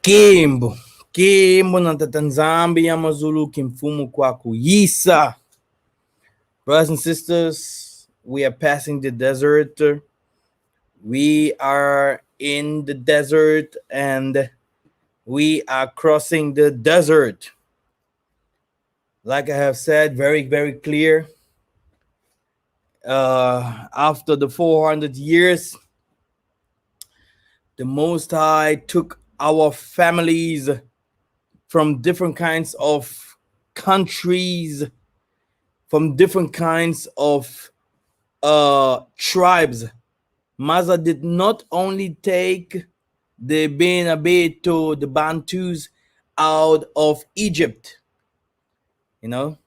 Kimbo, Kimbo na Tanzambia Yamazulu Kimfumu Kwaku Yisa. Brothers and sisters, we are passing the desert. We are in the desert and we are crossing the desert. Like I have said, very, very clear. After the 400 years, the Most High took our families from different kinds of countries, from different kinds of tribes. Massa did not only take the Benabeto, the Bantus, out of Egypt. You know,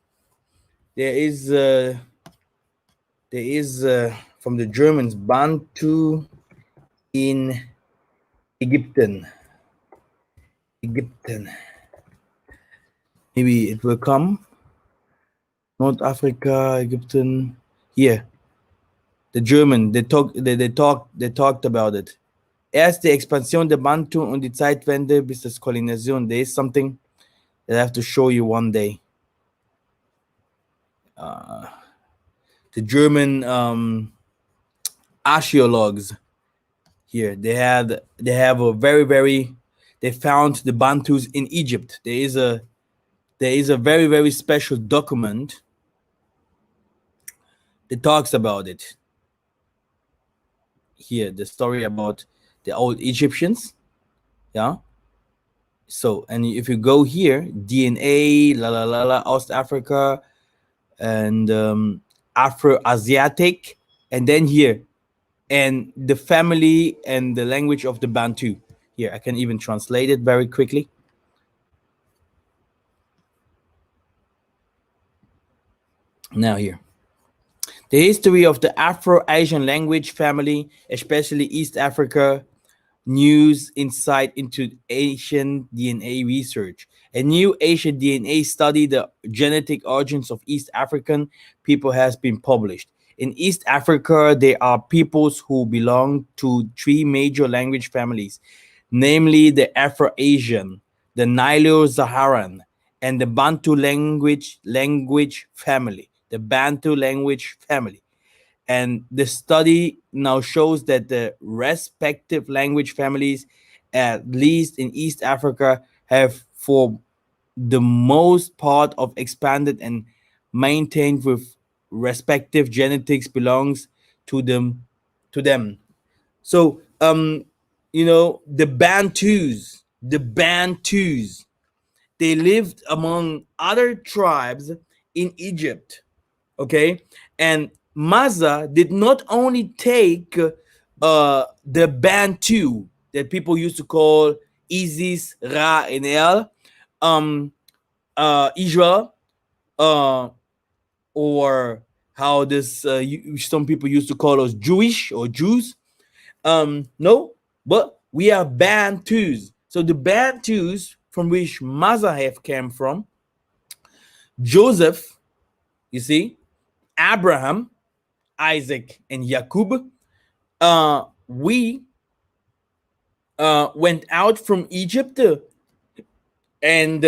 there is from the Germans Bantu in Egyptian. Maybe it will come. North Africa, Egyptian. Here, the German. They talked about it. Erst die Expansion der Bantu und die Zeitwende bis das Kolonisation. There is something that I have to show you one day. The German archaeologues here, they have a they found the Bantus in Egypt. There is a very, very special document that talks about it. Here, the story about the old Egyptians. Yeah. So, and if you go here, DNA, East Africa, and Afro-Asiatic, and then here, and the family and the language of the Bantu. Here, I can even translate it very quickly. Now here. The history of the Afro-Asian language family, especially East Africa, news insight into Asian DNA research. A new Asian DNA study, the genetic origins of East African people, has been published. In East Africa, there are peoples who belong to three major language families, namely the Afro-Asian, the Nilo-Saharan, and the Bantu language family. The Bantu language family. And the study now shows that the respective language families, at least in East Africa, have for the most part of expanded and maintained with respective genetics belongs to them. So you know, the Bantus, they lived among other tribes in Egypt. Okay, and Massa did not only take the Bantu that people used to call Isis, Ra, and El, Israel, or how this some people used to call us Jewish or Jews. No, but we are Bantus. So the Bantus from which Massa have came from, Joseph, you see, Abraham, Isaac, and Jacob, we went out from Egypt and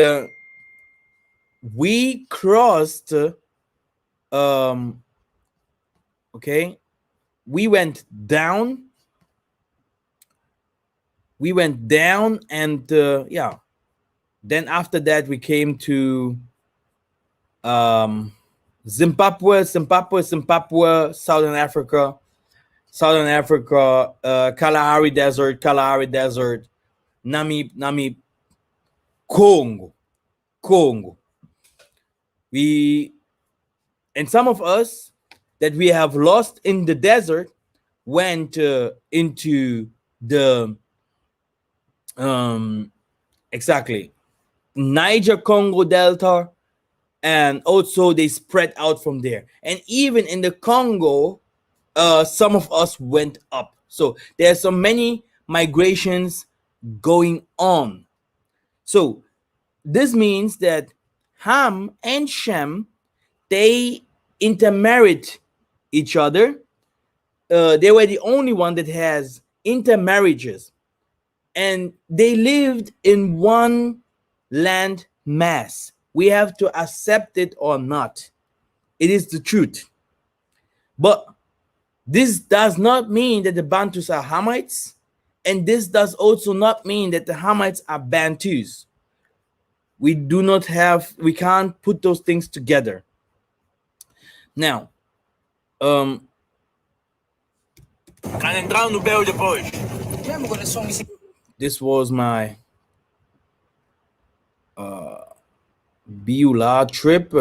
we crossed. Okay, we went down. And yeah. Then after that, we came to Zimbabwe, Southern Africa, Kalahari Desert, Namib, Congo. And some of us that we have lost in the desert went into the exactly Niger Congo Delta, and also they spread out from there. And even in the Congo, some of us went up. So there's so many migrations going on. So this means that Ham and Shem, they intermarried each other. They were the only one that has intermarriages. and they lived in one land mass. We have to accept it or not. It is the truth. But this does not mean that the Bantus are Hamites, and this does also not mean that the Hamites are Bantus. We can't put those things together. Now, this was my Beulah trip.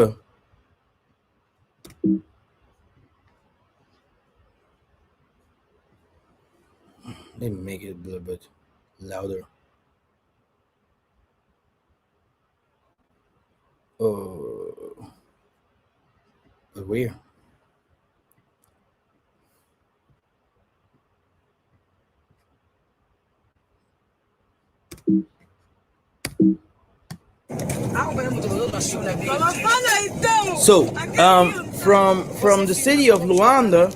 Let me make it a little bit louder. But where? So, from the city of Luanda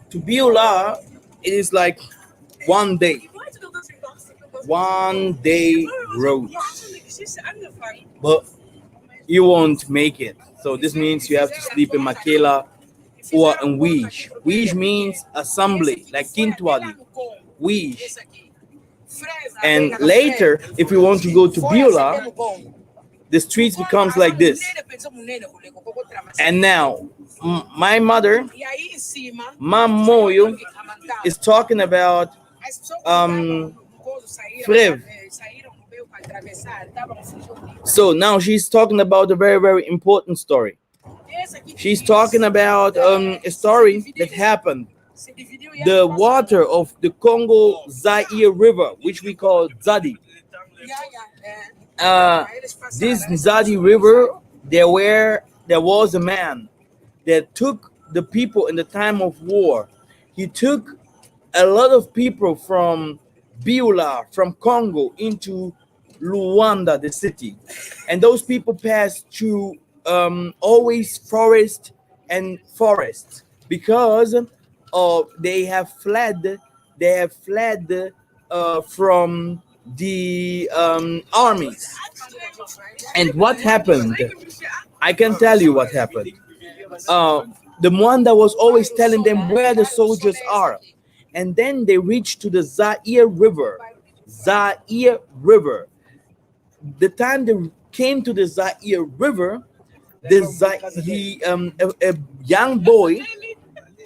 to Beulah, it is like 1 day. 1 day road. But you won't make it. So this means you have to sleep in Mikhael or in Wij. Wij means assembly, like Kintwali. Wij. And later, if you want to go to Beulah, the streets becomes like this. And now, my mother, Mamoyo, is talking about Frev. So now she's talking about a very, very important story. She's talking about a story that happened. The water of the Congo Zaire River, which we call Zadi. This Zadi River, there was a man that took the people in the time of war. He took a lot of people from Beulah, from Congo, into Luanda, the city, and those people passed through always forest and forest because they have fled from the armies. And what happened? I can tell you what happened. The Mwanda was always telling them where the soldiers are, and then they reached to the Zaire River. Zaire River. The time they came to the Zaire River, a young boy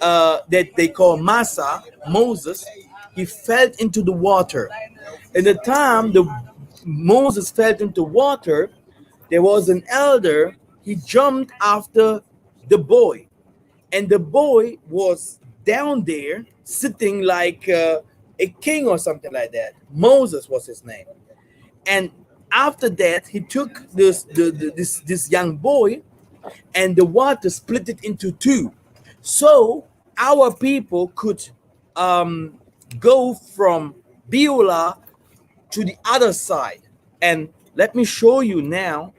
that they call Massa, Moses, he fell into the water. And the time Moses fell into water, there was an elder. He jumped after the boy, and the boy was down there sitting like a king or something like that. Moses was his name. And after that, he took this young boy, and the water split it into two, so our people could go from Beulah to the other side. And let me show you now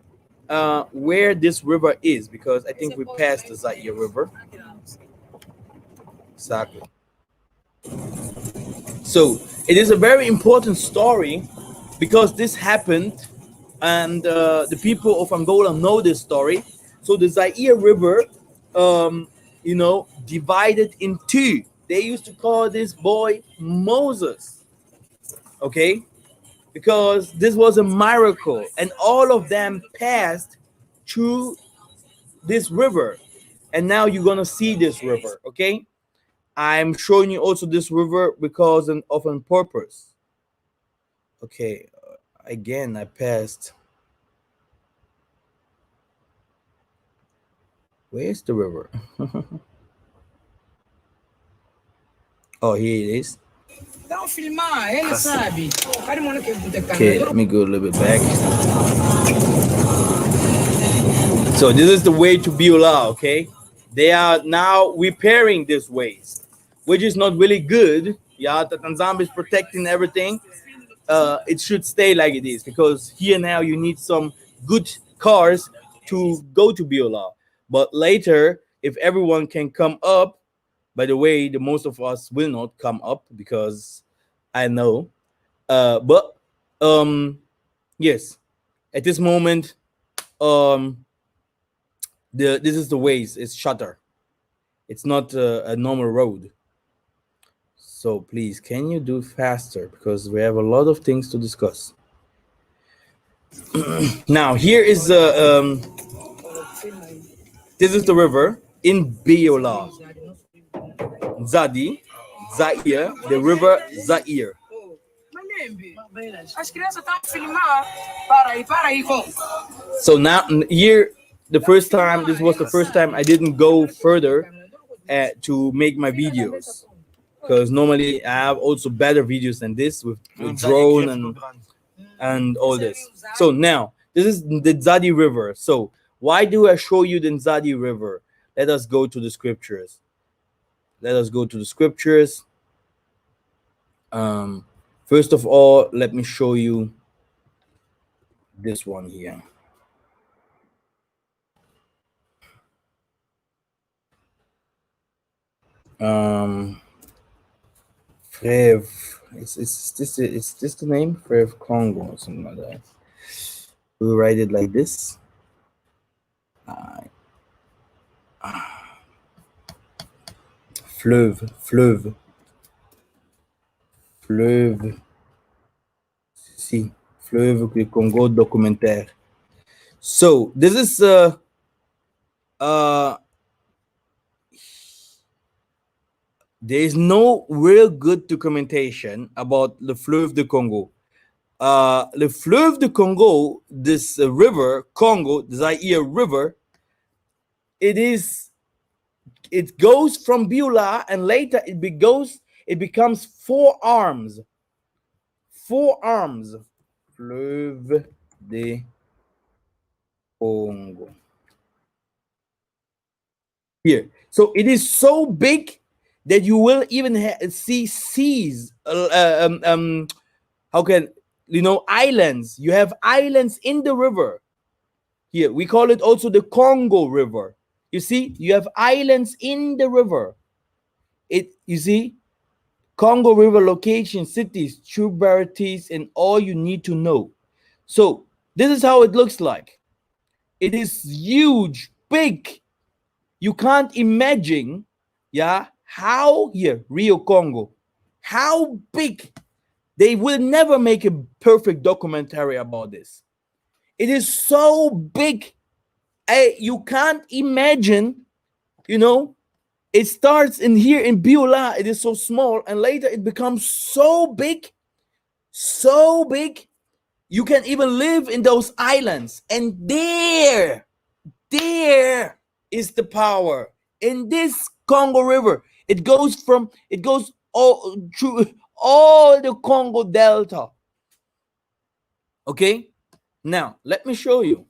where this river is, because I think we passed the Zaire River. Exactly. So it is a very important story because this happened, and the people of Angola know this story. So the Zaire River, divided in two. They used to call this boy Moses, okay? Because this was a miracle, and all of them passed through this river. And now you're gonna see this river, okay? I'm showing you also this river because of a purpose. Okay, again, I passed. Where's the river? Oh, here it is. Okay, let me go a little bit back. So this is the way to Beulah, okay? They are now repairing these ways, which is not really good. Yeah, the Tanzania is protecting everything. It should stay like it is, because here now you need some good cars to go to Beulah. But later, if everyone can come up, by the way, the most of us will not come up, because I know But yes, at this moment, this is the ways. It's shutter. It's not a normal road. So please, can you do faster, because we have a lot of things to discuss. Now here is this is the river in Beulah, Zadi, Zaire, the river Zaire. So now here, the first time, this was the first time I didn't go further to make my videos, because normally I have also better videos than this with drone and all this. So now this is the Zadi River. So why do I show you the Zadi River? Let us go to the scriptures. Let us go to the scriptures. First of all, let me show you this one here. Frev, it's this the name? Frev Congo or something like that. We write it like this. Fleuve. Si, Fleuve du Congo documentaire. So this is there is no real good documentation about the Fleuve du Congo. The Fleuve du Congo, this river, Congo, the Zaire River, it goes from Beulah, and later it becomes four arms. Fleuve de Congo. Here. So it is so big that you will even see seas. How can islands? You have islands in the river. Here we call it also the Congo River. You see, you have islands in the river. You see, Congo River location, cities, tributaries, and all you need to know. So this is how it looks like. It is huge, big. You can't imagine, how here, Rio Congo, how big. They will never make a perfect documentary about this. It is so big. You can't imagine, it starts in here in Beulah, it is so small, and later it becomes so big, you can even live in those islands. And there is the power in this Congo River. It goes all through all the Congo Delta. Okay, now let me show you.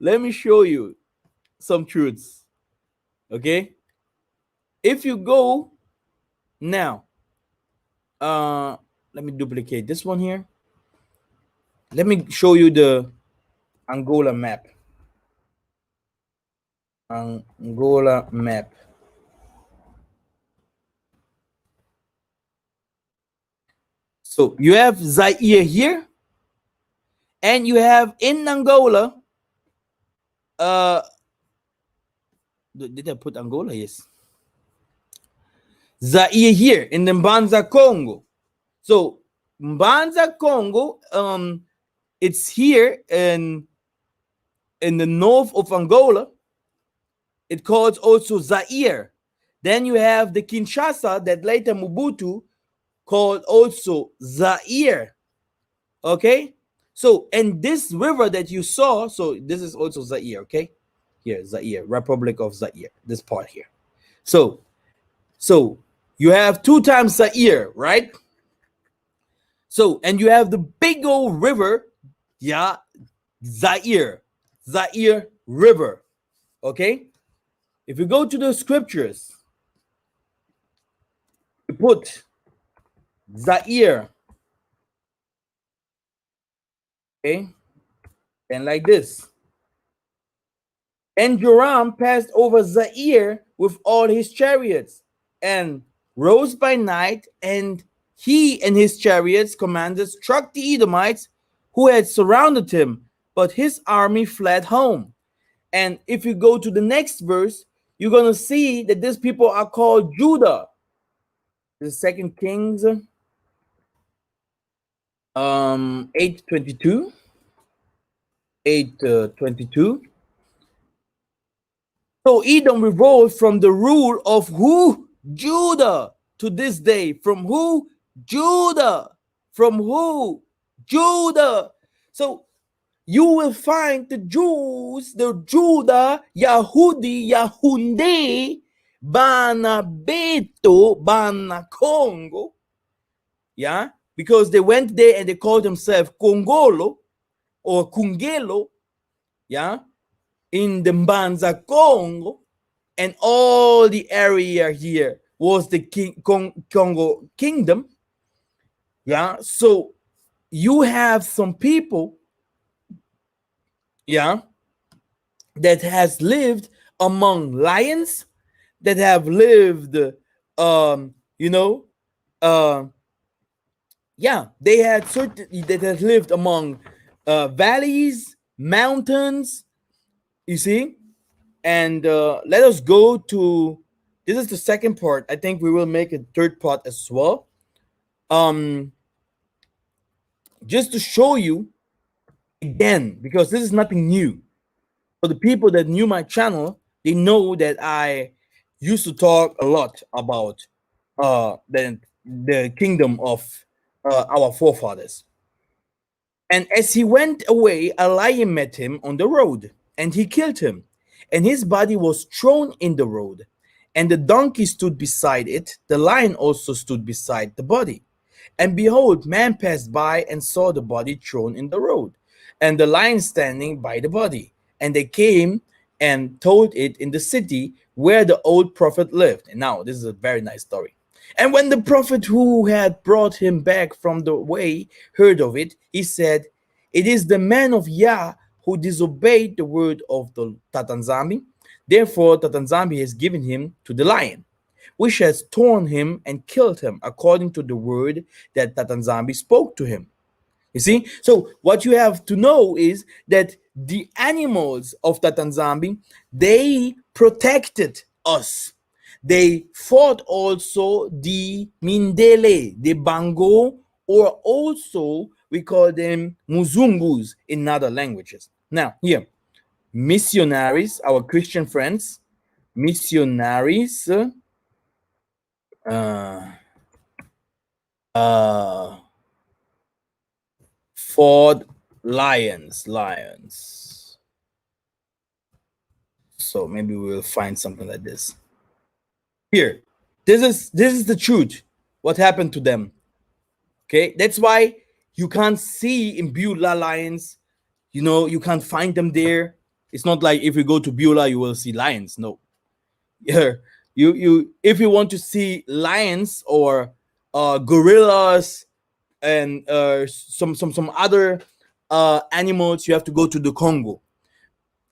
Let me show you some truths. Okay, if you go now, let me duplicate this one here. Let me show you the Angola map. Angola map. So you have Zaire here, and you have in Angola. Did I put Angola? Yes. Zaire here in the Mbanza Congo. So Mbanza Congo, it's here in the north of Angola. It calls also Zaire. Then you have the Kinshasa that later Mobutu called also Zaire. Okay, so and this river that you saw, so this is also Zaire. Okay, here Zaire, Republic of Zaire, this part here. So you have two times Zaire, right? So, and you have the big old river, Zaire River. Okay, if you go to the scriptures, you put Zaire, okay, and like this. And Joram passed over Zaire with all his chariots, and rose by night and He and his chariots commanders struck the Edomites who had surrounded him, but his army fled home. And if you go to the next verse, you're going to see that these people are called Judah. The Second Kings 8:22. 8:22. So Edom revolted from the rule of who? Judah. To this day. From who? Judah. From who? Judah. So you will find the Jews, the Judah, Yahudi, Yahunde, Bana Beto, Bana Congo. Yeah, because they went there and they called themselves Congolo or Kungelo. Yeah, in the Mbanza Congo, and all the area here was the Congo kingdom. Yeah, so you have some people, yeah, that has lived among lions, that have lived, you know, yeah, they had certain that has lived among valleys, mountains, you see. And let us go to, this is the second part. I think we will make a third part as well, just to show you again, because this is nothing new. For the people that knew my channel, they know that I used to talk a lot about the kingdom of our forefathers. And as he went away, a lion met him on the road, and he killed him. And his body was thrown in the road. And the donkey stood beside it. The lion also stood beside the body. And behold, man passed by and saw the body thrown in the road, and the lion standing by the body. And they came and told it in the city where the old prophet lived. And now, this is a very nice story. And when the prophet who had brought him back from the way heard of it, he said, "It is the man of Yah who disobeyed the word of the Tatanzambi. Therefore, Tatanzambi has given him to the lion, which has torn him and killed him, according to the word that Tatanzambi spoke to him." You see? So what you have to know is that the animals of Tatanzambi, they protected us. They fought also the Mindele, the Bango, or also we call them Muzungus in other languages. Now, here, missionaries, our Christian friends, missionaries, fought lions. So maybe we'll find something like this. Here, this is the truth. What happened to them? Okay, that's why you can't see in Beulah lions. You know, you can't find them there. It's not like if you go to Beulah, you will see lions. No. Yeah, you if you want to see lions or gorillas and some other animals, you have to go to the Congo.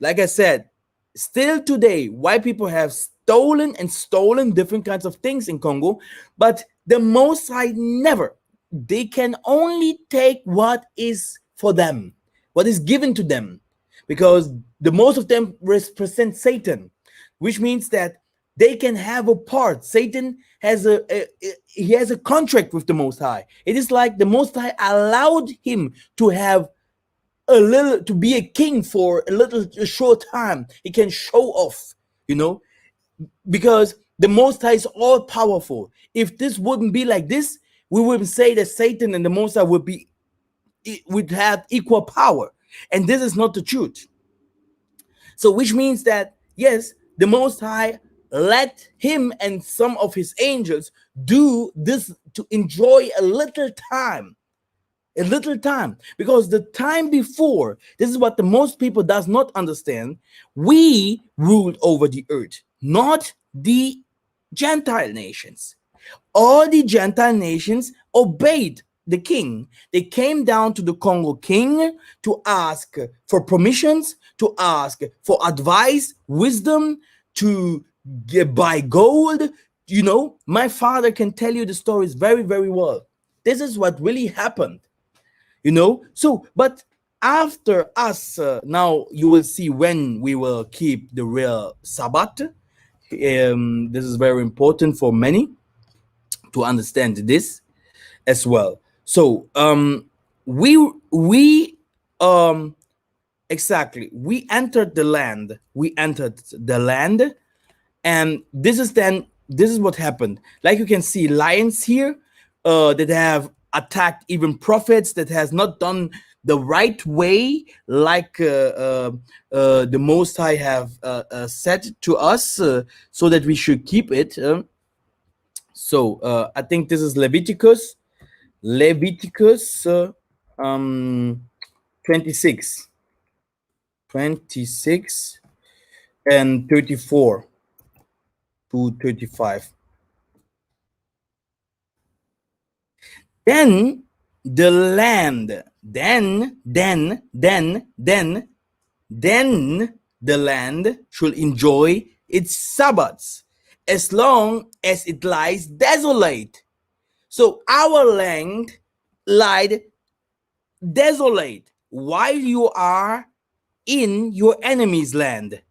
Like I said, still today, white people have stolen different kinds of things in Congo, but the Most High never. They can only take what is for them, what is given to them, because the most of them represent Satan, which means that they can have a part. Satan has he has a contract with the Most High. It is like the Most High allowed him to have a little, to be a king for a short time. He can show off, you know, because the Most High is all powerful. If this wouldn't be like this, we would say that Satan and the Most High would have equal power, and this is not the truth. So, which means that yes, the Most High let him and some of his angels do this to enjoy a little time. Because the time before, this is what the most people does not understand, we ruled over the earth, not the Gentile nations. All the Gentile nations obeyed the king. They came down to the Congo king to ask for permissions, to ask for advice, wisdom, to buy gold. You know, my father can tell you the stories very, very well. This is what really happened, you know. So but after us, now you will see when we will keep the real Sabbath. This is very important for many to understand this as well. So we exactly, we entered the land, and this is what happened. Like you can see lions here, that have attacked even prophets that has not done the right way, like the Most High have said to us, so that we should keep it. I think this is Leviticus um 26, 26 and 34 to 35. Then the land, then the land should enjoy its Sabbaths as long as it lies desolate. So our land lied desolate while you are in your enemy's land.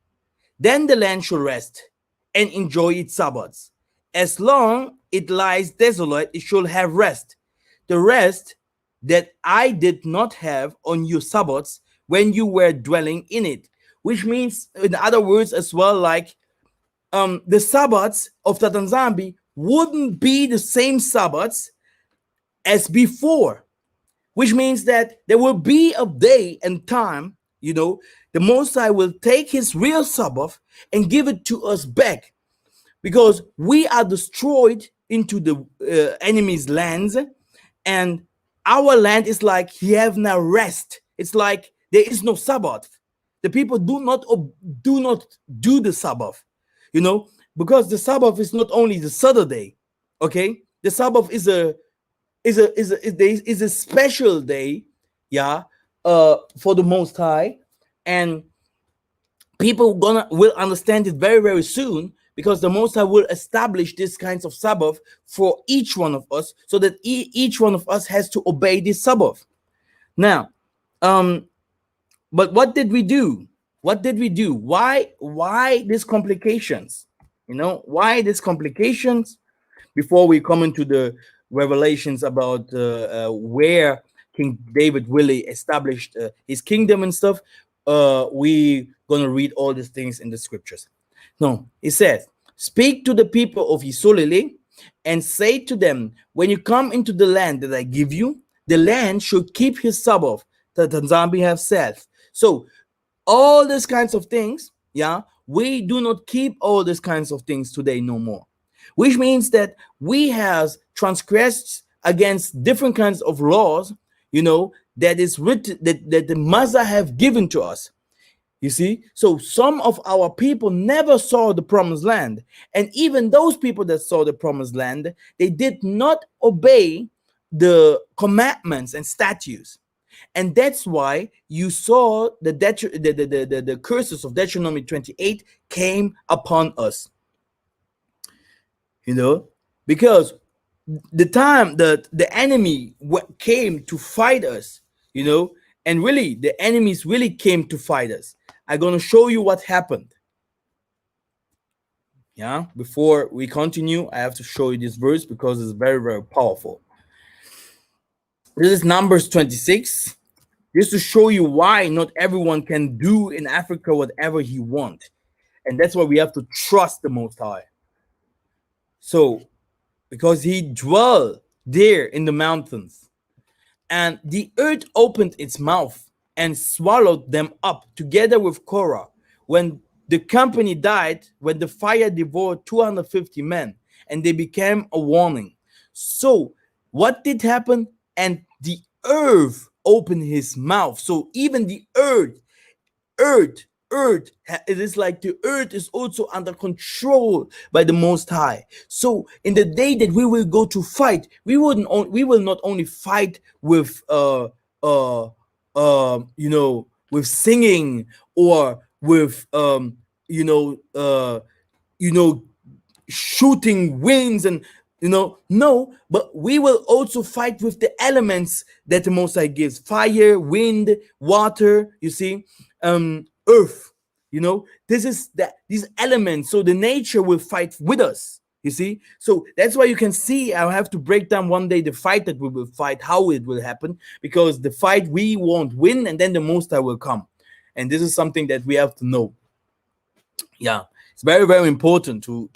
Then the land shall rest and enjoy its Sabbaths. As long it lies desolate, it shall have rest. The rest that I did not have on your Sabbaths when you were dwelling in it. Which means, in other words, as well, like the Sabbaths of Tatanzambi wouldn't be the same Sabbaths as before. Which means that there will be a day and time, you know, the Most High will take his real Sabbath and give it to us back, because we are destroyed into the enemy's lands, and our land is like he have no rest. It's like there is no Sabbath. The people do not do the Sabbath, you know, because the Sabbath is not only the Saturday, okay? The Sabbath is a special day, yeah, for the Most High, and people will understand it very, very soon, because the Most High will establish these kinds of Sabbath for each one of us, so that each one of us has to obey this Sabbath. Now, but what did we do? Why these complications? You know, why these complications? Before we come into the revelations about where King David really established his kingdom and stuff, we gonna read all these things in the scriptures. No, it says, "Speak to the people of Isolele and say to them, when you come into the land that I give you, the land should keep his Sabbath that Tanzambi have said." So all these kinds of things, yeah, we do not keep all these kinds of things today no more, which means that we have transgressed against different kinds of laws, you know, that is written, that the Massa have given to us. You see, so some of our people never saw the promised land, and even those people that saw the promised land, they did not obey the commandments and statutes. And that's why you saw the curses of Deuteronomy 28 came upon us, you know, because the time that the enemy came to fight us, you know, and really the enemies really came to fight us. I'm going to show you what happened. Yeah, before we continue, I have to show you this verse because it's very, very powerful. This is Numbers 26. Just to show you why not everyone can do in Africa whatever he wants. And that's why we have to trust the Most High. So, because he dwell there in the mountains, and the earth opened its mouth and swallowed them up together with Korah. When the company died, when the fire devoured 250 men, and they became a warning. So, what did happen? And the earth opened his mouth. So even the earth, it is like the earth is also under control by the Most High. So in the day that we will go to fight, we will not only fight with you know, with singing, or with you know, shooting winds and No, but we will also fight with the elements that the Most High gives: fire, wind, water, you see, earth. This is that these elements. So the nature will fight with us. You see, so that's why you can see. I have to break down one day the fight that we will fight, how it will happen, because the fight we won't win, and then the Most High will come, and this is something that we have to know. Yeah, it's very, very important to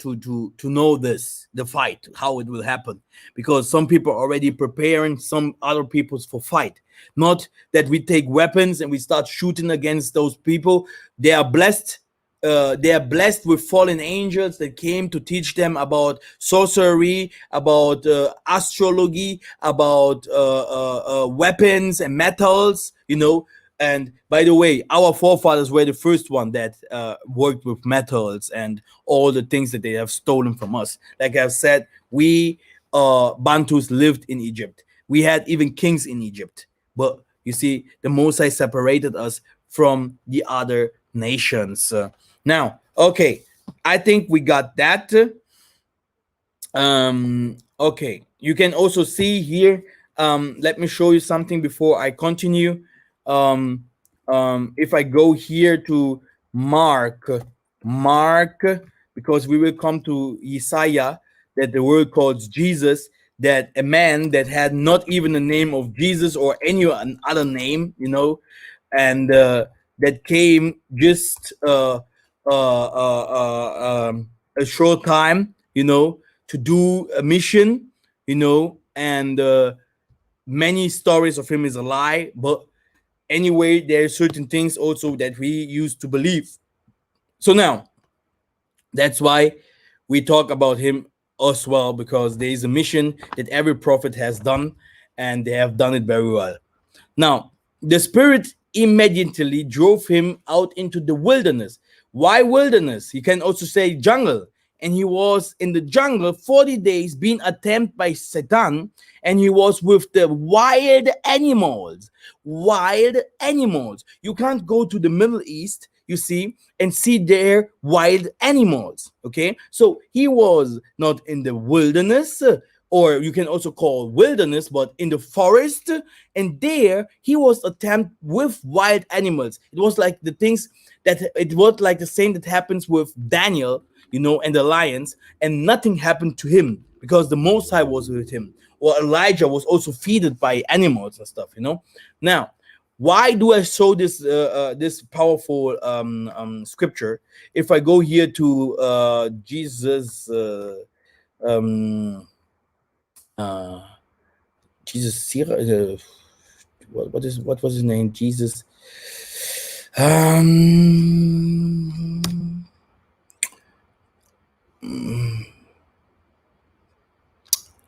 know this, the fight, how it will happen, because some people are already preparing some other peoples for fight. Not that we take weapons and we start shooting against those people. They are blessed. They are blessed with fallen angels that came to teach them about sorcery, about astrology, about weapons and metals. And by the way, our forefathers were the first one that worked with metals and all the things that they have stolen from us. Like I've said, we Bantus lived in Egypt. We had even kings in Egypt. But you see, the Mosai separated us from the other nations. Now, okay, I think we got that. Okay, you can also see here. Let me show you something before I continue. If I go here to Mark, because we will come to Isaiah, that the word calls Jesus, that a man that had not even the name of Jesus or any other name, and that came just a short time, to do a mission, and many stories of him is a lie, but anyway, there are certain things also that we used to believe. So now, that's why we talk about him as well, because there is a mission that every prophet has done, and they have done it very well. Now, the Spirit immediately drove him out into the wilderness. Why wilderness? You can also say jungle. And he was in the jungle 40 days being tempted by Satan, and he was with the wild animals. Wild animals. You can't go to the Middle East, you see, and see their wild animals. Okay, so he was not in the wilderness, or you can also call wilderness, but in the forest, and there he was tempted with wild animals. It was like the same that happens with Daniel, and the lions, and nothing happened to him because the Most High was with him. Or Elijah was also feeded by animals and stuff. Now, why do I show this powerful scripture? If I go here to Jesus, Jesus, what was his name? Jesus.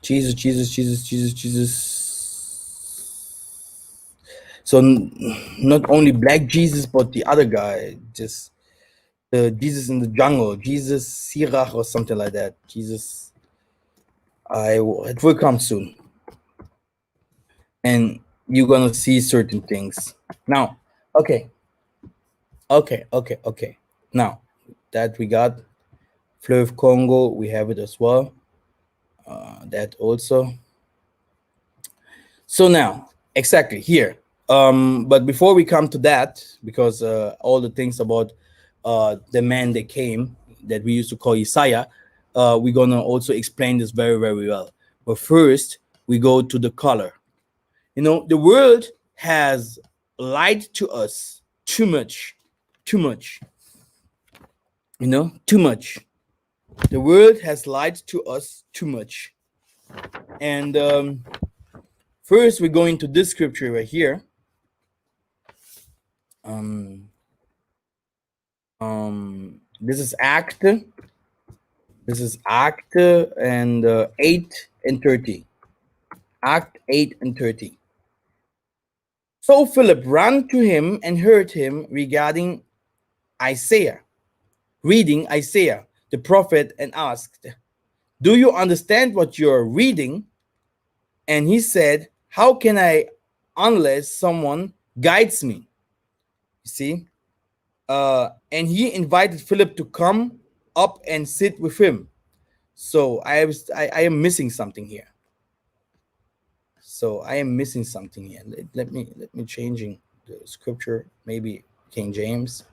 Jesus. So not only black Jesus, but the other guy, just Jesus in the jungle, Jesus Sirach or something like that. Jesus, it will come soon, and you're gonna see certain things. Now, okay. Now that we got Fleuve Congo, we have it as well. That also. So now, exactly here. But before we come to that, because all the things about the man that came, that we used to call Isaiah, we're gonna also explain this very, very well. But first, we go to the color. The world has lied to us too much. Too much. The world has lied to us too much. And first, we go into this scripture right here. This is Act. And 8 and 30. Act 8 and 30. So Philip ran to him and heard him reading Isaiah, the prophet, and asked, "Do you understand what you're reading?" And he said, "How can I unless someone guides me?" You see? And he invited Philip to come up and sit with him. So I am missing something here. So I am missing something here. Let me changing the scripture, maybe King James.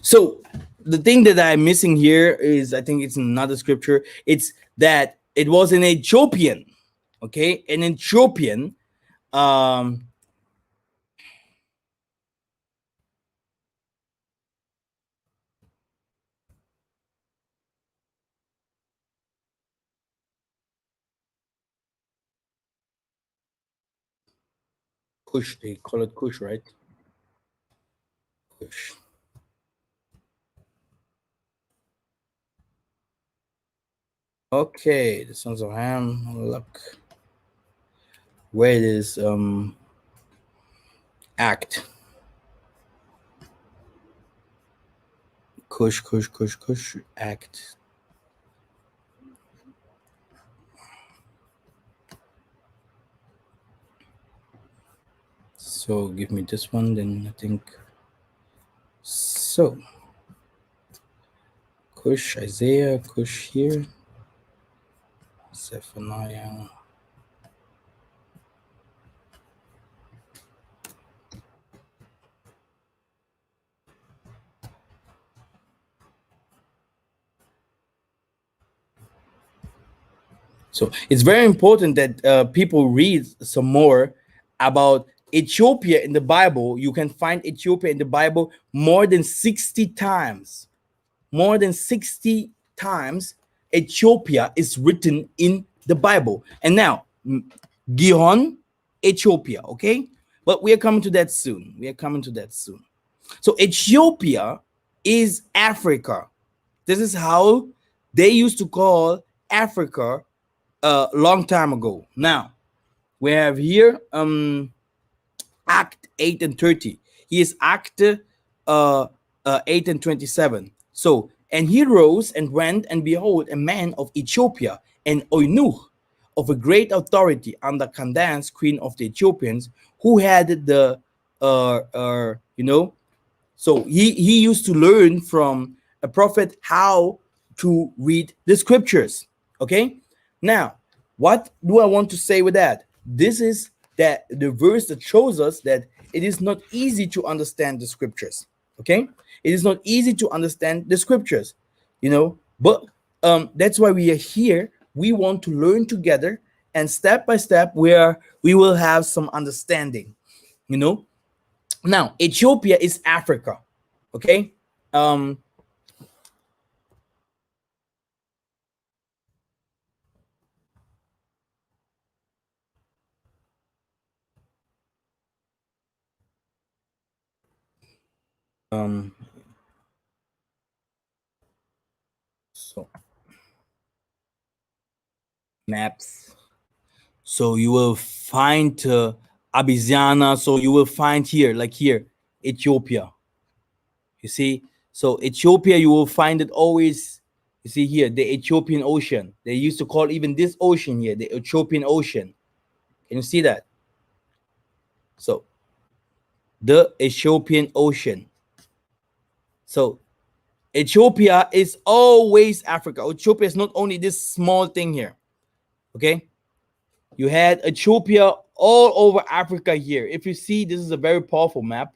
So the thing that I'm missing here is, I think it's another scripture. It's that it was an Ethiopian, okay, an Ethiopian. Um, Kush, they call it Kush, right? Kush. Okay, the sons of Ham. Look, where it is. Act. Kush, Kush, Kush, Kush. Act. So give me this one, then I think. So Kush, Isaiah, Kush here. Zephaniah. So it's very important that people read some more about Ethiopia in the Bible. You can find Ethiopia in the Bible more than 60 times. More than 60 times Ethiopia is written in the Bible. And now, Gihon, Ethiopia, okay? But we are coming to that soon. We are coming to that soon. So Ethiopia is Africa. This is how they used to call Africa a long time ago. Now we have here Act 8 and 30. He is Act 8 and 27. So, and he rose and went, and behold, a man of Ethiopia, an eunuch of a great authority under Candace, queen of the Ethiopians, who had the you know, so he used to learn from a prophet how to read the scriptures. Okay. Now, what do I want to say with that? This is that the verse that shows us that it is not easy to understand the scriptures. Okay. It is not easy to understand the scriptures, you know, but that's why we are here. We want to learn together, and step by step, where we will have some understanding, you know. Now, Ethiopia is Africa. Okay. Um, um, so maps. So you will find Abyssinia. So you will find here, like here, Ethiopia. You see, so Ethiopia, you will find it always. You see here, the Ethiopian Ocean. They used to call even this ocean here the Ethiopian Ocean. Can you see that? So the Ethiopian Ocean. So Ethiopia is always Africa. Ethiopia is not only this small thing here. Okay. You had Ethiopia all over Africa here. If you see, this is a very powerful map.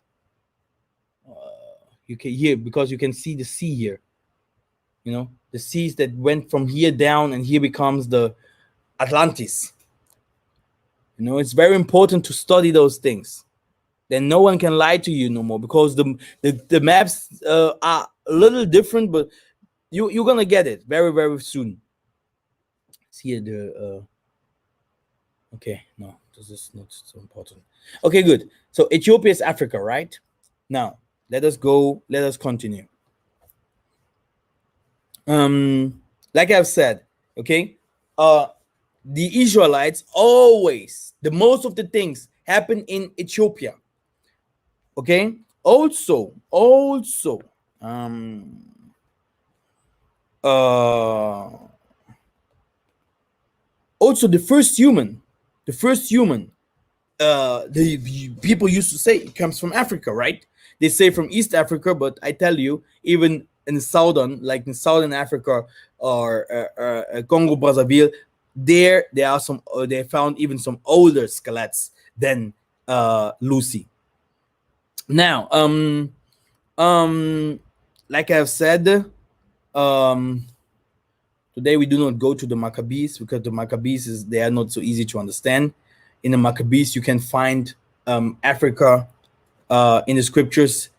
You can here, because you can see the sea here. You know, the seas that went from here down, and here becomes the Atlantis. You know, it's very important to study those things. Then no one can lie to you no more, because the maps are a little different, but you're gonna get it very, very soon. See the okay, no, this is not so important. Okay, good. So Ethiopia is Africa, right? Now let us go. Let us continue. Like I've said, okay, the Israelites always, the most of the things happen in Ethiopia. Okay, also, um, uh, also the first human, the first human the people used to say it comes from Africa, right? They say from East Africa, but I tell you, even in southern Africa or Congo Brazzaville, there are some. They found even some older skeletons than Lucy. Now, like I've said, um, today we do not go to the Maccabees because the Maccabees they are not so easy to understand. In the Maccabees, you can find Africa in the scriptures,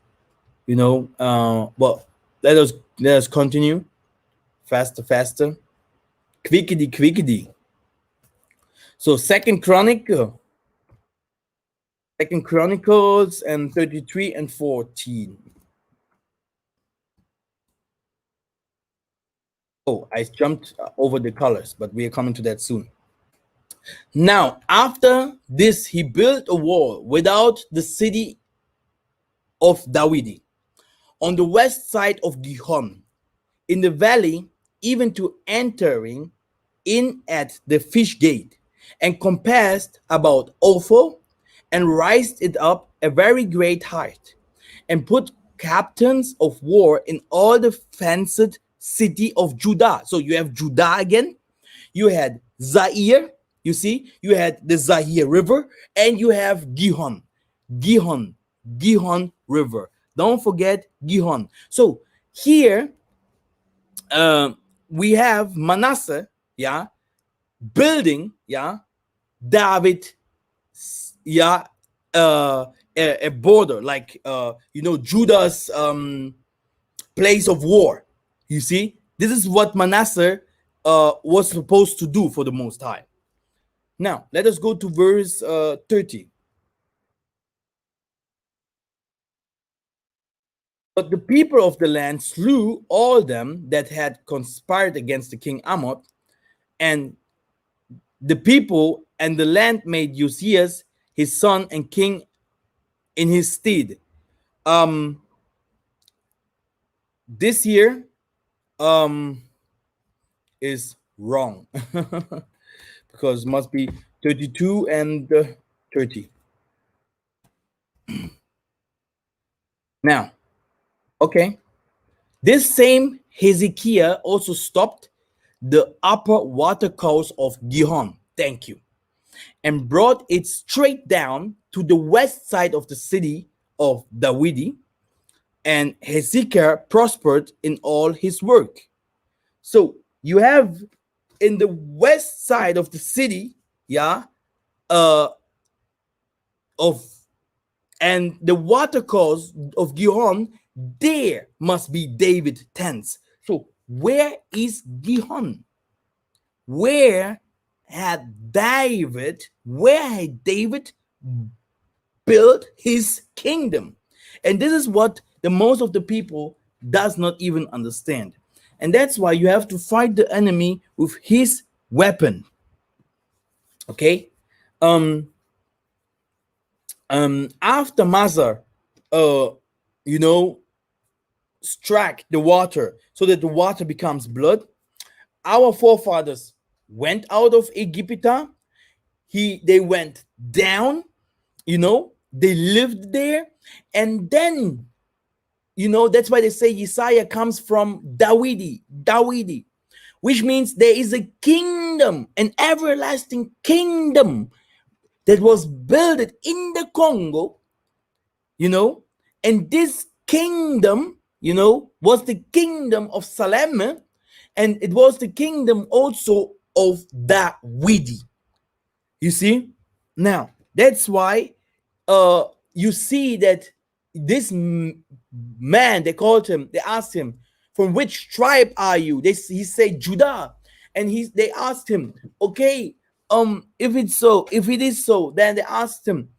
But let us continue faster. Quickity. So Second Chronicles and 33 and 14. Oh, I jumped over the colors, but we are coming to that soon. Now, after this, he built a wall without the city of Dawidi on the west side of Gihon, in the valley, even to entering in at the fish gate, and compassed about Ophel, and raised it up a very great height, and put captains of war in all the fenced city of Judah. So you have Judah again, you had Zaire, you see, you had the Zaire River, and you have Gihon River. Don't forget Gihon. So here we have Manasseh, building, David, a border, like Judah's place of war. You see, this is what Manasseh was supposed to do for the Most High. Now let us go to verse 30. But the people of the land slew all them that had conspired against the king Ammon, and the people and the land made Uzziah his son and king in his stead. This here is wrong because it must be 32 and 30. Now, okay, this same Hezekiah also stopped the upper watercourse of Gihon. Thank you. And brought it straight down to the west side of the city of Dawidi, and Hezekiah prospered in all his work. So you have in the west side of the city, of and the watercourse of Gihon, there must be David's tents. So where is Gihon? Where had David built his kingdom? And this is what the most of the people does not even understand. And that's why you have to fight the enemy with his weapon. Okay? After Massa struck the water so that the water becomes blood, our forefathers went out of Egypt. They went down, they lived there, and then that's why they say Isaiah comes from Dawidi, which means there is a kingdom, an everlasting kingdom that was built in the Congo, and this kingdom, was the kingdom of Salem, and it was the kingdom also of Dawidi. You see? Now, that's why you see that this man, they asked him, from which tribe are you? He said Judah. And they asked him, okay, if it is so, then they asked him,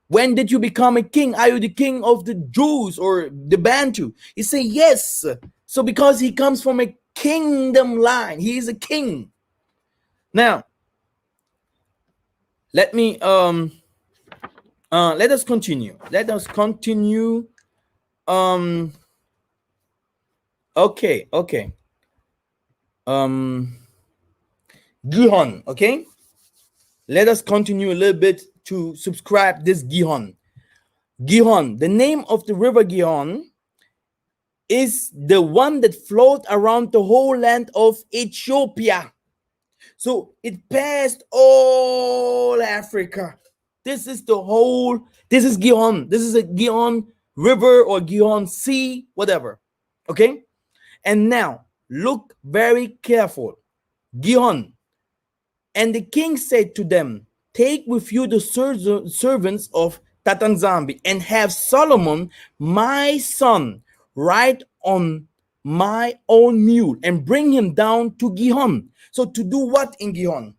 when did you become a king? Are you the king of the Jews or the Bantu? He said, yes. So because he comes from a kingdom line, he is a king. Now, let us continue. Okay. Gihon, okay? Let us continue a little bit to subscribe this Gihon. Gihon, the name of the river Gihon is the one that flowed around the whole land of Ethiopia. So it passed all Africa. This is Gihon. This is a Gihon river or Gihon sea, whatever. Okay? And now, look very careful. Gihon. And the king said to them, take with you the servants of Tatanzambi and have Solomon, my son, ride on my own mule and bring him down to Gihon. So to do what in Gihon?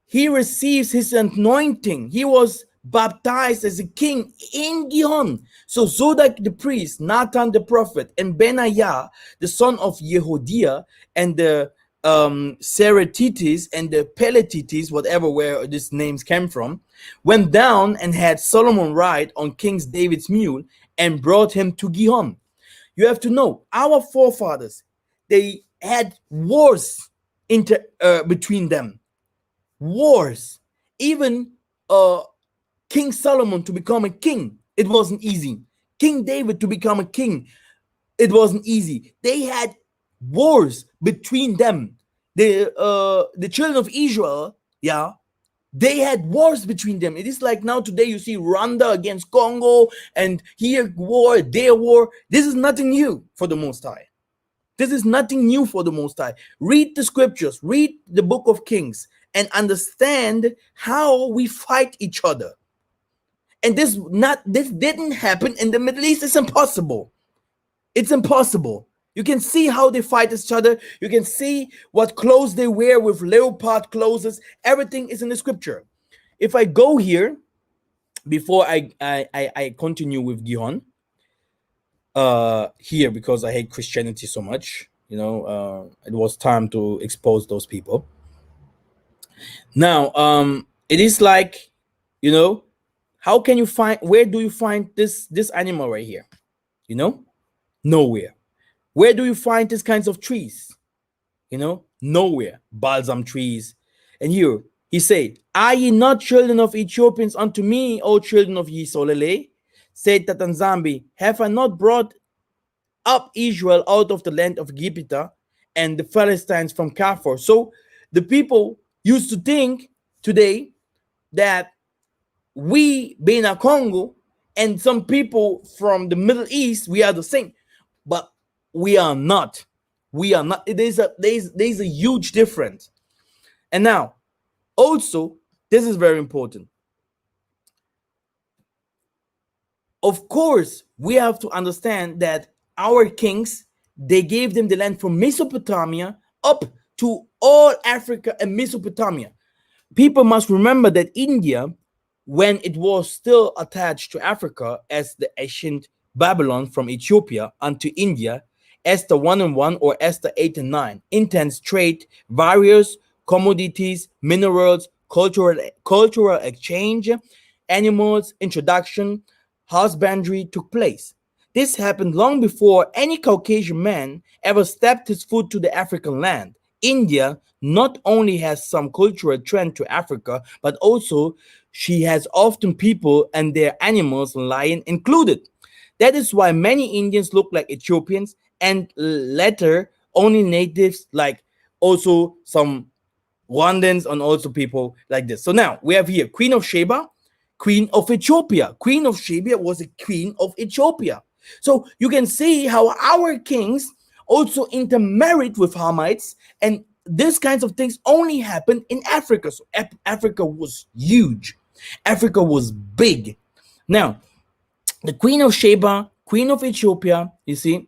He receives his anointing. He was baptized as a king in Gihon. So Zodok the priest, Nathan the prophet, and Benaiah, the son of Yehoiada, and the Seratites and the Peletites, whatever where these names came from, went down and had Solomon ride on King David's mule and brought him to Gihon. You have to know, our forefathers, they had wars between them. Wars. Even King Solomon to become a king, it wasn't easy. King David to become a king, it wasn't easy. They had wars between them. The children of Israel, yeah, they had wars between them. It is like now today you see Rwanda against Congo, and here war, there war. This is nothing new for the Most High. This is nothing new for the Most High. Read the scriptures, read the book of Kings, and understand how we fight each other. And this didn't happen in the Middle East. It's impossible. It's impossible. You can see how they fight each other. You can see what clothes they wear with leopard clothes. Everything is in the scripture. If I go here, before I continue with Gihon, here, because I hate Christianity so much, it was time to expose those people. Now, it is like, how can you find, where do you find this animal right here? Nowhere. Where do you find these kinds of trees? Nowhere. Balsam trees. And here he said, are ye not children of Ethiopians unto me, O children of Yisolele? Said Tatanzambi, have I not brought up Israel out of the land of Egypt and the Philistines from Kaphor? So the people used to think today that we, being a Congo, and some people from the Middle East, we are the same. But we are not. We are not. There's a huge difference. And now, also, this is very important. Of course, we have to understand that our kings, they gave them the land from Mesopotamia up to all Africa and Mesopotamia. People must remember that India, when it was still attached to Africa as the ancient Babylon from Ethiopia unto India, Esther 1 and 1 or Esther 8 and 9, intense trade, various commodities, minerals, cultural exchange, animals, introduction, husbandry took place. This happened long before any Caucasian man ever stepped his foot to the African land. India not only has some cultural trend to Africa, but also she has often people and their animals, lion included. That is why many Indians look like Ethiopians, and later only natives, like also some Rwandans and also people like this. So now we have here Queen of Sheba, Queen of Ethiopia. Queen of Sheba was a queen of Ethiopia. So you can see how our kings also intermarried with Hamites, and these kinds of things only happened in Africa. So Africa was huge. Africa was big. Now, the Queen of Sheba, Queen of Ethiopia, you see.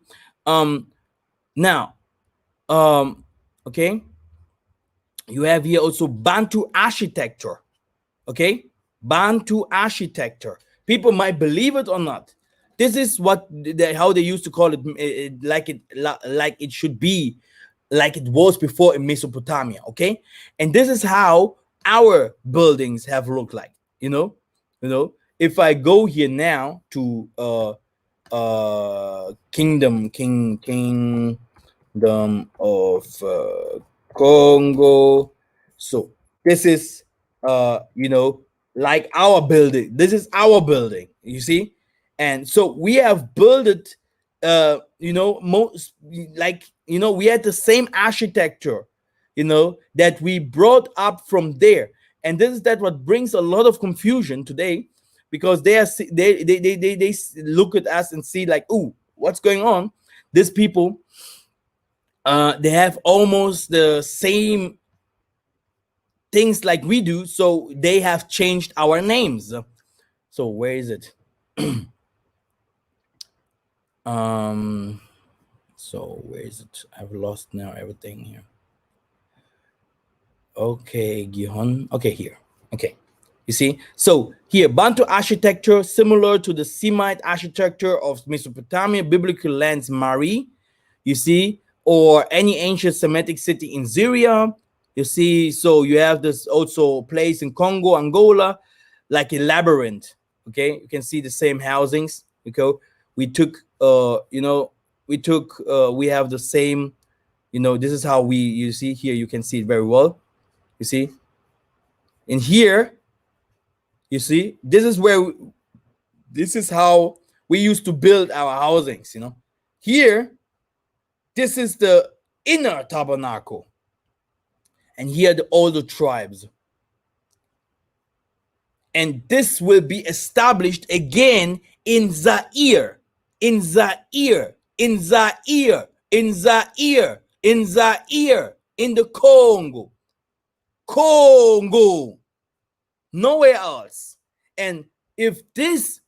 Okay. You have here also Bantu architecture. Okay. Bantu architecture. People might believe it or not. This is how they used to call it, like it should be, like it was before in Mesopotamia. Okay. And this is how our buildings have looked like, if I go here now to kingdom of Congo. So this is you know, like our building. This is our building, you see. And so we have built it, you know, most, like, you know, we had the same architecture, you know, that we brought up from there. And this is that what brings a lot of confusion today, because they are they look at us and see like, oh, what's going on? These people, they have almost the same things like we do, so they have changed our names. So where is it? So where is it? I've lost now everything here. Okay, Gihon. Okay, here. Okay, you see. So here, Bantu architecture similar to the Semite architecture of Mesopotamia, biblical lands Mari, you see, or any ancient Semitic city in Syria. You see, so you have this also place in Congo, Angola, like a labyrinth. Okay, you can see the same housings. Okay, we took, you know, we have the same, you know, this is how we, you see here, you can see it very well. You see, in here, you see, this is where, this is how we used to build our housings, you know. Here, this is the inner tabernacle. And here the older tribes. And this will be established again in Zaire, in Zaire, in Zaire, in Zaire, in Zaire, in the Congo. Congo. Nowhere else. And if this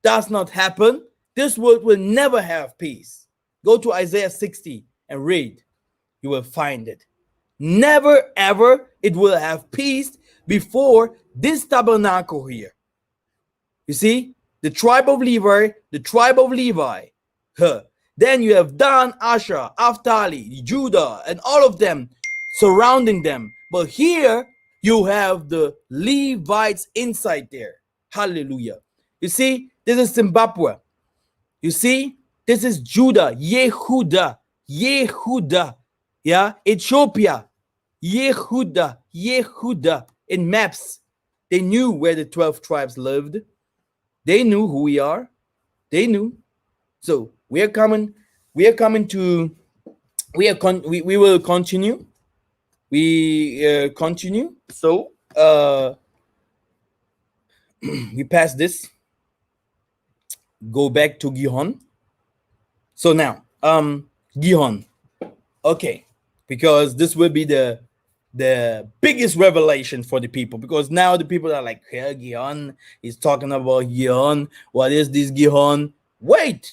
does not happen, this world will never have peace. Go to Isaiah 60 and read. You will find it. Never ever it will have peace before this tabernacle here. You see, the tribe of Levi, the tribe of Levi. Huh. Then you have Dan, Asher, Naphtali, Judah, and all of them surrounding them. But here you have the Levites inside there. Hallelujah. You see, this is Zimbabwe. You see, this is Judah, Yehuda, Yehuda. Yeah, Ethiopia, Yehuda, Yehuda. In maps, they knew where the 12 tribes lived. They knew who we are. They knew. So we will continue. We will continue. We continue. So we pass this. Go back to Gihon. So now, Gihon. Okay, because this will be the biggest revelation for the people, because now the people are like, yeah, Gihon is talking about Gihon. What is this Gihon? Wait.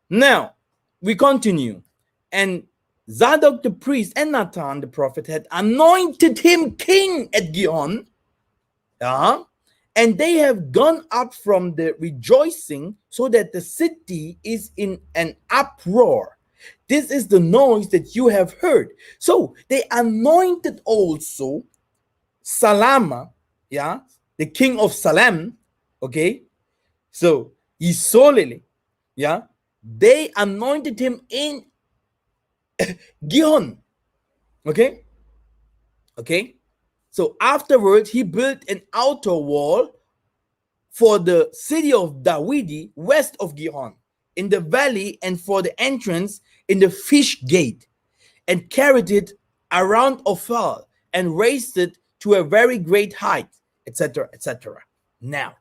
Now we continue. And Zadok the priest and Nathan the prophet had anointed him king at Gihon. And they have gone up from the rejoicing, so that the city is in an uproar. This is the noise that you have heard. So they anointed also Salama, yeah, the king of Salem. Okay, so Isolele, yeah, they anointed him in Gihon. Okay, so afterwards he built an outer wall for the city of Dawidi west of Gihon in the valley, and for the entrance in the fish gate, and carried it around Ophel, and raised it to a very great height, etc., etc. Now,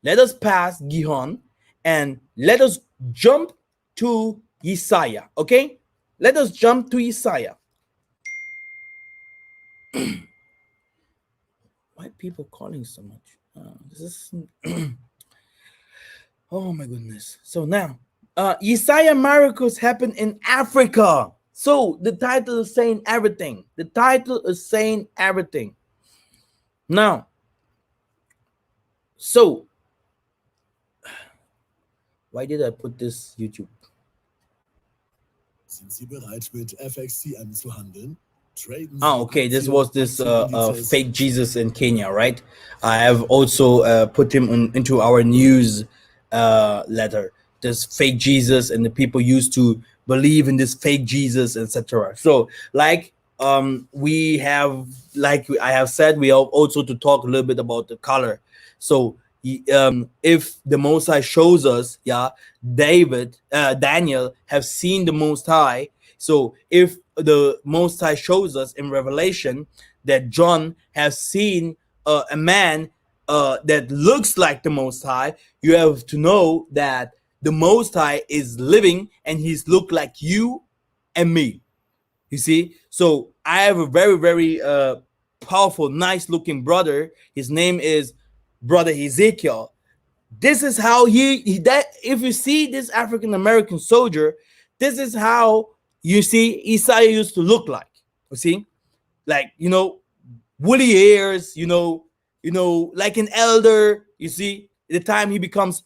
let us pass Gihon and let us jump to Yesaiah. Okay, let us jump to Yesaiah. Why are people calling so much? This is oh my goodness. So now, Yesaiah miracles happen in Africa. So the title is saying everything. The title is saying everything. Now, so why did I put this YouTube? Sind Sie bereit, mit FXCM zu handeln? Oh, okay. This was this fake Jesus in Kenya, right? I have also put him into our news letter. This fake Jesus, and the people used to believe in this fake Jesus, etc. So, like, we have, like I have said, we have also to talk a little bit about the color. So if the Most High shows us, Daniel have seen the Most High. So if the Most High shows us in Revelation that John has seen a man that looks like the Most High, you have to know that the Most High is living and he's look like you and me. You see, so I have a very, very powerful, nice looking brother. His name is Brother Ezekiel. This is how that if you see this African American soldier, this is how you see Isaiah used to look like. You see, like, woolly hairs, like an elder. You see, the time he becomes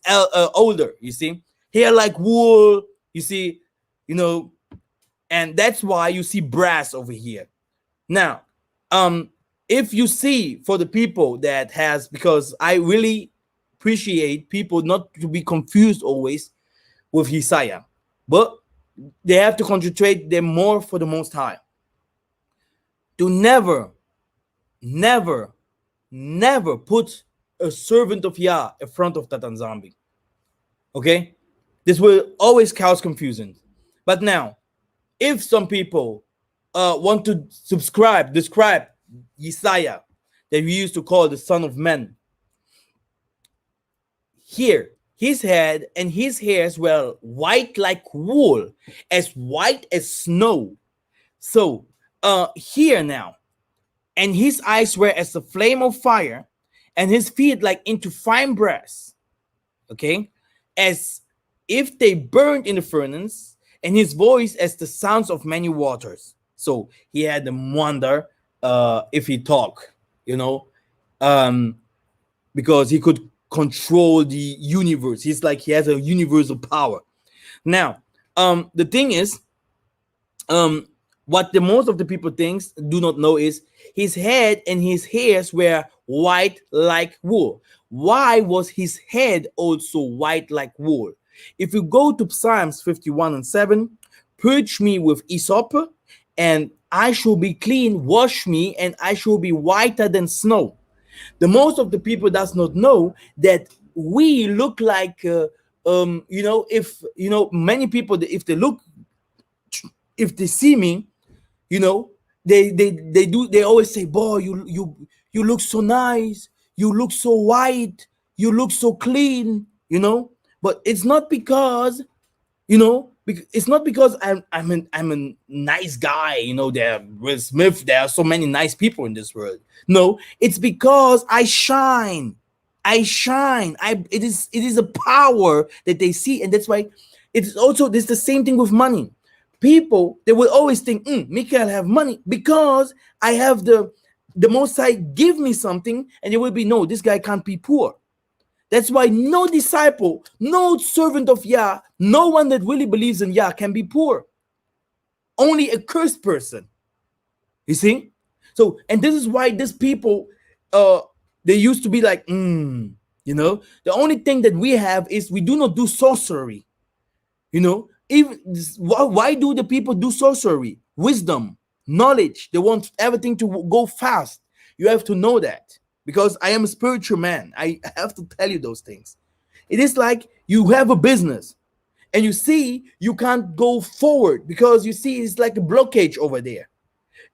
older, you see, hair like wool. You see, and that's why you see brass over here. Now, if you see, for the people that has, because I really appreciate people not to be confused always with Isaiah, but they have to concentrate them more for the Most High. To never, never, never put a servant of Yah in front of Tatanzambi. Okay? This will always cause confusion. But now, if some people want to describe Isaiah, that we used to call the Son of Man, here, his head and his hairs were white like wool, as white as snow. So, here now, and his eyes were as a flame of fire, and his feet like into fine brass, okay, as if they burned in the furnace, and his voice as the sounds of many waters. So he had the wonder if he talk, because he could control the universe. He's like, he has a universal power. Now, the thing is, what the most of the people do not know is his head and his hairs were white like wool. Why was his head also white like wool? If you go to Psalms 51:7, purge me with hyssop, and I shall be clean. Wash me, and I shall be whiter than snow. The most of the people does not know that we look like, if many people, if they see me, they always say, boy, you look so nice, you look so white, you look so clean, but it's not because, it's not because I'm a nice guy, there Will Smith, there are so many nice people in this world. No, it's because I shine. It is a power that they see, and that's why it's also this the same thing with money. People, they will always think, Mikhael have money because I have the Most High give me something, and they will be, no, this guy can't be poor. That's why no disciple, no servant of Yah, no one that really believes in Yah can be poor. Only a cursed person. You see? So, and this is why these people, they used to be like, the only thing that we have is we do not do sorcery. Even why do the people do sorcery? Wisdom, knowledge. They want everything to go fast. You have to know that. Because I am a spiritual man. I have to tell you those things. It is like you have a business and you see you can't go forward because you see it's like a blockage over there.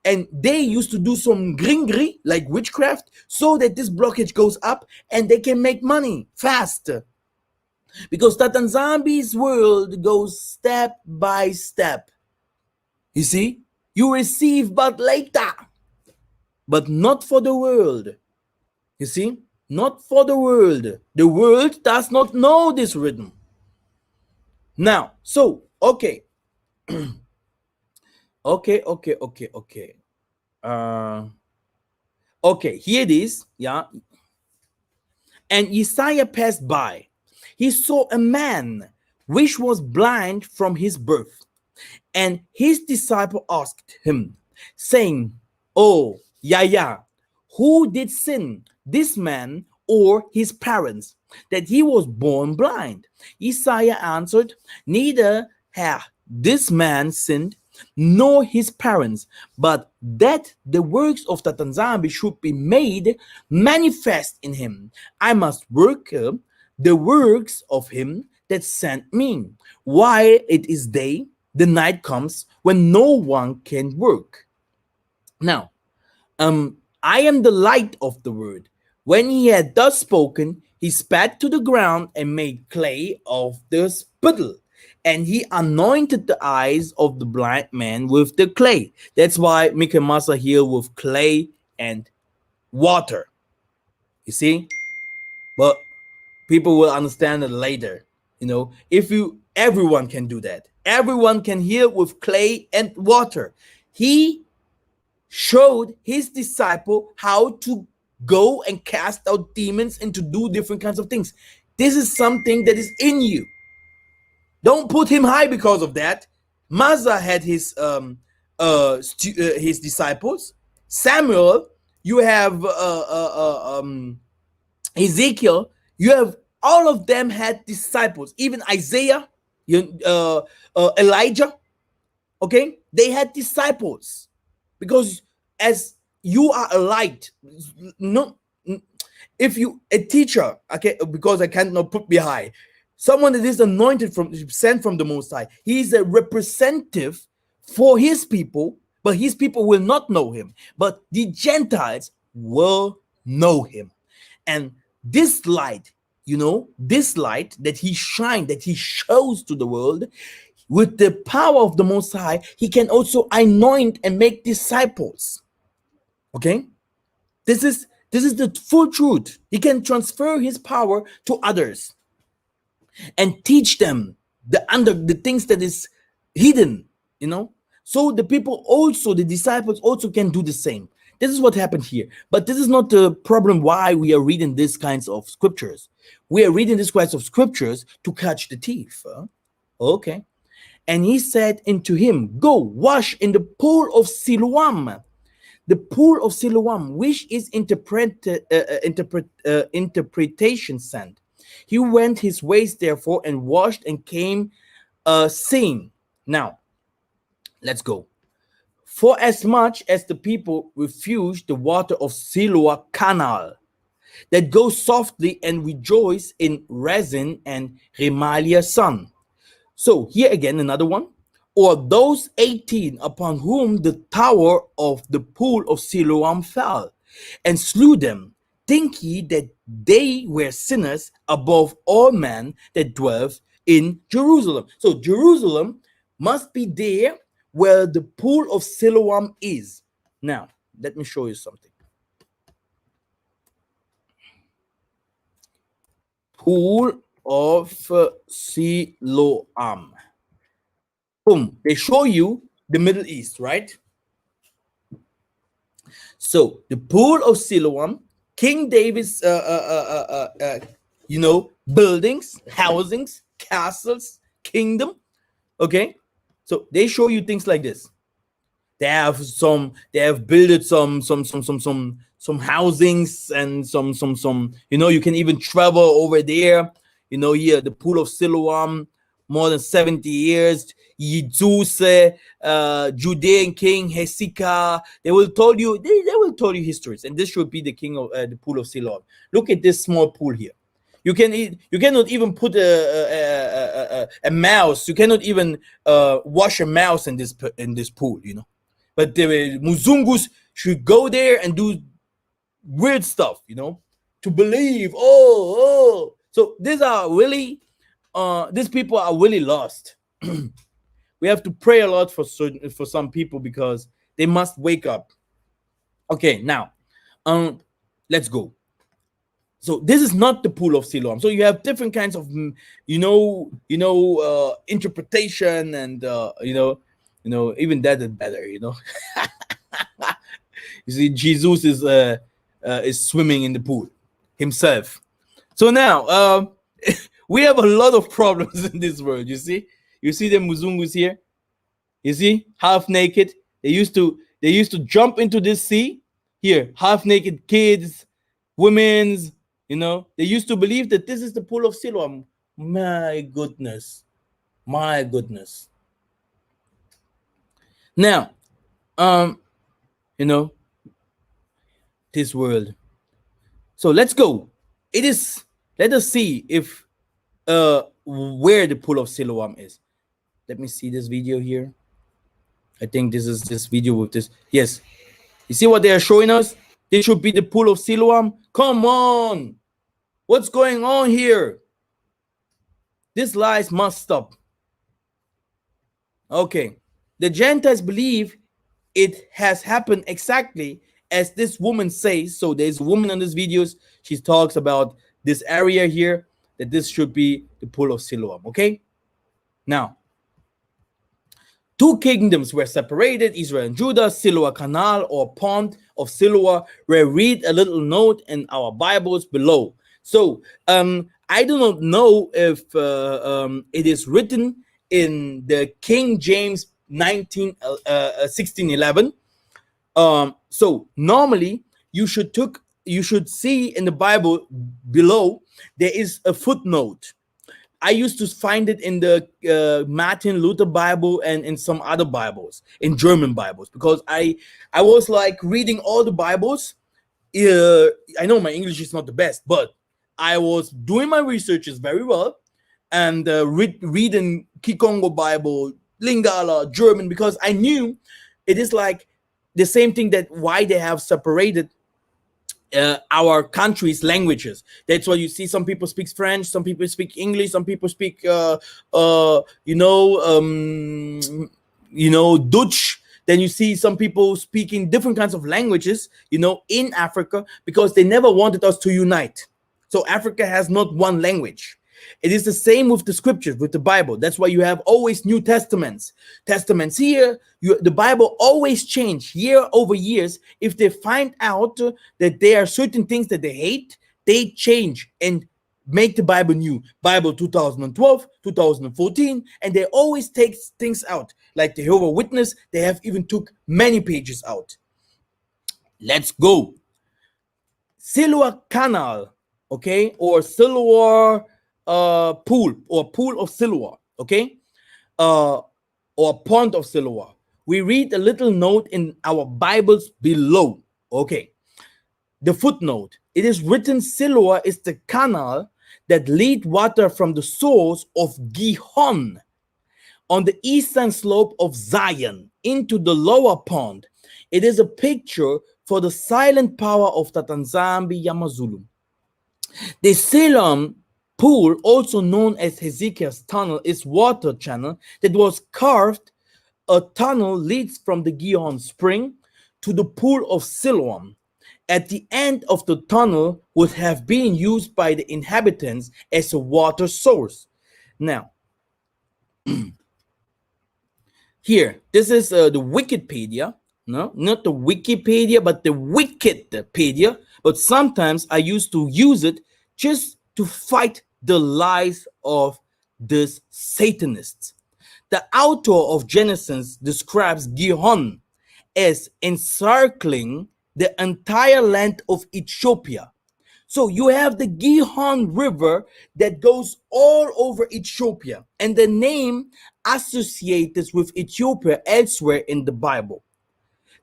And they used to do some gringri, like witchcraft, so that this blockage goes up and they can make money fast. Because Tatanzambi's world goes step by step. You see? You receive but later. But not for the world. You see, not for the world. The world does not know this rhythm. Now, so, okay. Okay. Okay, here it is. Yeah. And Isaiah passed by. He saw a man which was blind from his birth. And his disciple asked him, saying, Oh, Yahya, who did sin, this man or his parents, that he was born blind? Isaiah answered, Neither hath this man sinned, nor his parents, but that the works of Tatanzambi should be made manifest in him. I must work the works of him that sent me. While it is day, the night comes when no one can work. Now, I am the light of the world. When he had thus spoken, he spat to the ground and made clay of the spittle. And he anointed the eyes of the blind man with the clay. That's why Mikhael Massa here with clay and water. You see? But people will understand it later. If everyone can do that. Everyone can heal with clay and water. He showed his disciple how to go and cast out demons and to do different kinds of things. This is something that is in you. Don't put him high because of that. Massa had his disciples. Samuel, you have Ezekiel, you have all of them had disciples. Even Isaiah, Elijah, okay, they had disciples. Because as you are a light, no, if you a teacher, okay, because I cannot put me high, someone that is anointed sent from the Most High, he is a representative for his people, but his people will not know him, but the Gentiles will know him. And this light, this light that he shines, that he shows to the world, with the power of the Most High, he can also anoint and make disciples. Okay, this is the full truth. He can transfer his power to others and teach them the things that is hidden. So the people also, the disciples also can do the same. This is what happened here. But this is not the problem why we are reading these kinds of scriptures. We are reading these kinds of scriptures to catch the thief. Okay. And he said unto him, go wash in the pool of Siloam. The pool of Siloam, which is interpretation sent. He went his ways therefore and washed and came saying. Now, let's go. For as much as the people refused the water of Siloam canal, that goes softly and rejoice in Rezin and Remaliah's son. So here again, another one. Or those 18 upon whom the tower of the pool of Siloam fell, and slew them. Think ye that they were sinners above all men that dwell in Jerusalem? So Jerusalem must be there where the pool of Siloam is. Now, let me show you something. Pool of Siloam. Boom. They show you the Middle East, right? So the pool of Siloam, King David's, buildings, housings, castles, kingdom. Okay, so they show you things like this. They have built some housings and some. You can even travel over there. Here the pool of Siloam, more than 70 years. Yiduse, Judean king Hezekiah. They will tell you histories, and this should be the king of the pool of Siloam. Look at this small pool here. You cannot even put a mouse. You cannot even wash a mouse in this pool. But the Muzungus should go there and do weird stuff. To believe. So these are really these people are really lost. We have to pray a lot for some people because they must wake up. Okay, now, let's go. So this is not the pool of Siloam. So you have different kinds of, interpretation, and even that is better. You see, Jesus is swimming in the pool himself. So now, we have a lot of problems in this world. You see the Muzungus here. You see, half naked. They used to jump into this sea. Here, half naked kids, women's. They used to believe that this is the pool of Siloam. My goodness. Now, you know, this world. So let's go. It is. Let us see if where the pool of Siloam is. Let me see this video here. I think this is this video with this. Yes. You see what they are showing us? This should be the pool of Siloam. Come on. What's going on here? This lies must stop. Okay. The Gentiles believe it has happened exactly as this woman says. So there's a woman in these videos. She talks about this area here, that this should be the pool of Siloam. Okay. Now, two kingdoms were separated, Israel and Judah. Siloam Canal or Pond of Siloam, where read a little note in our Bibles below. So I do not know if it is written in the King James 1611. So normally you should see in the Bible below there is a footnote. I used to find it in the Martin Luther Bible and in some other Bibles, in German Bibles, because I was like reading all the Bibles. I know my English is not the best, but I was doing my researches very well and reading Kikongo Bible, Lingala, German, because I knew it is like the same thing that why they have separated our country's languages. That's why you see some people speak French, some people speak English, some people speak Dutch. Then you see some people speaking different kinds of languages, in Africa, because they never wanted us to unite. So Africa has not one language. It is the same with the scriptures, with the Bible. That's why you have always New Testaments. Testaments here, the Bible always change year over years. If they find out that there are certain things that they hate, they change and make the Bible new. Bible 2012, 2014, and they always take things out. Like the Jehovah's Witness, they have even took many pages out. Let's go. Siloam Canal, okay, or Siloam pool or pool of Siloam, okay, or pond of Siloam. We read a little note in our Bibles below. Okay, the footnote. It is written Siloam is the canal that lead water from the source of Gihon on the eastern slope of Zion into the lower pond. It is a picture for the silent power of Tatanzambi Yamazulu. The Siloam pool, also known as Hezekiah's tunnel, is water channel that was carved. A tunnel leads from the Gihon spring to the pool of Siloam. At the end of the tunnel would have been used by the inhabitants as a water source. Now, here, this is the Wikipedia. No, not the Wikipedia, but the Wikipedia. But sometimes I used to use it just to fight the lies of these Satanists. The author of Genesis describes Gihon as encircling the entire land of Ethiopia. So you have the Gihon River that goes all over Ethiopia, and the name associated with Ethiopia elsewhere in the Bible.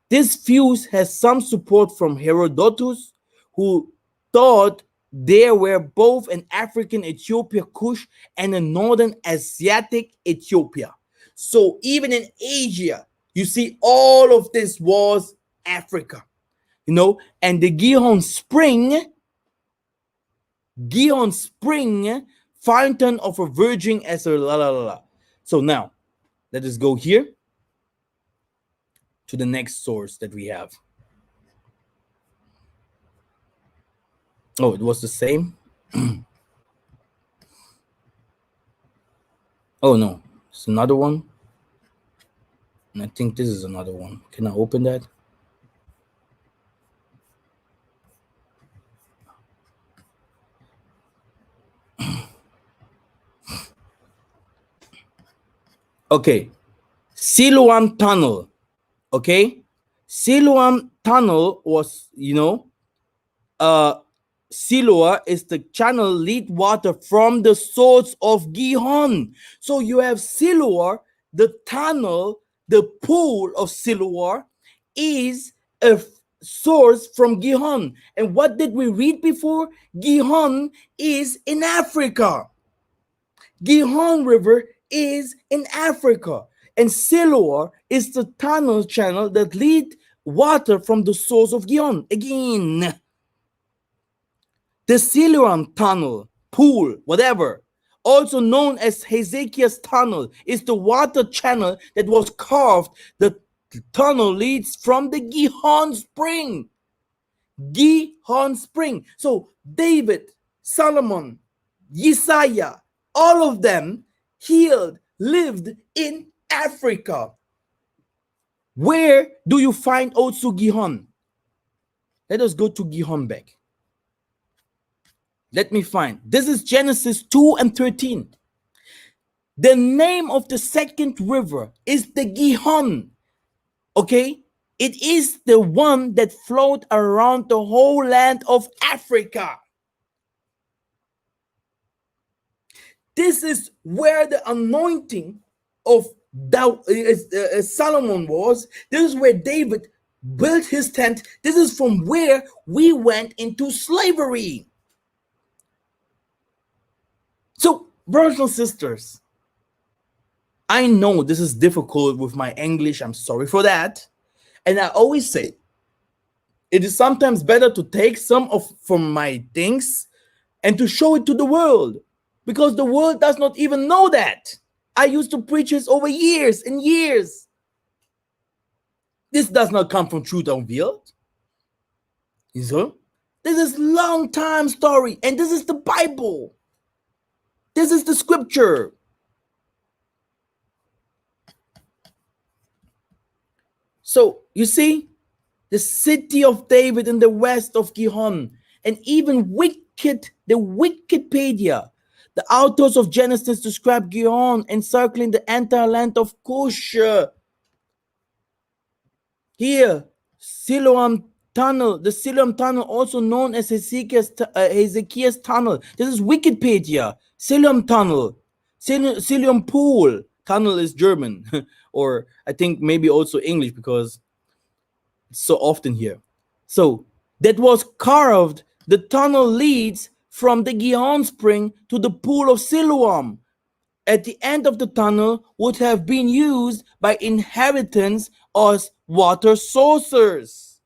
This view has some support from Herodotus, who thought there were both an African Ethiopia, Kush, and a northern Asiatic Ethiopia. So even in Asia, you see all of this was Africa, and the Gihon Spring, fountain of a virgin as a la la la la. So now, let us go here to the next source that we have. Oh, it was the same. Oh no, it's another one. And I think this is another one. Can I open that? Okay, Siloam Tunnel. Okay, Siloam Tunnel was, Siloam is the channel lead water from the source of Gihon. So you have Siloam, the tunnel the pool of Siloam is a source from Gihon. And what did we read before? Gihon is in Africa. Gihon River is in Africa. And Siloam is the tunnel channel that lead water from the source of Gihon. Again, the Siloam Tunnel, pool, whatever, also known as Hezekiah's Tunnel, is the water channel that was carved. The tunnel leads from the Gihon Spring. Gihon Spring. So David, Solomon, Isaiah, all of them healed, lived in Africa. Where do you find also Gihon? Let us go to Gihon back. Let me find. This is Genesis 2 and 13. The name of the second river is the Gihon. Okay? It is the one that flowed around the whole land of Africa. This is where the anointing of Solomon was. This is where David built his tent. This is from where we went into slavery. So, brothers and sisters, I know this is difficult with my English. I'm sorry for that. And I always say, it is sometimes better to take some from my things and to show it to the world, because the world does not even know that. I used to preach this over years and years. This does not come from Truth Unveiled. You know? This is long time story, and this is the Bible. This is the scripture. So, you see, the city of David in the west of Gihon, and even the Wikipedia, the authors of Genesis describe Gihon encircling the entire land of Cush. Here, Siloam Tunnel, the Siloam Tunnel, also known as Hezekiah's Tunnel. This is Wikipedia. Siloam Tunnel, Siloam Pool. Tunnel is German, or I think maybe also English, because it's so often here. So that was carved. The tunnel leads from the Gihon Spring to the pool of Siloam. At the end of the tunnel would have been used by inhabitants as water sources.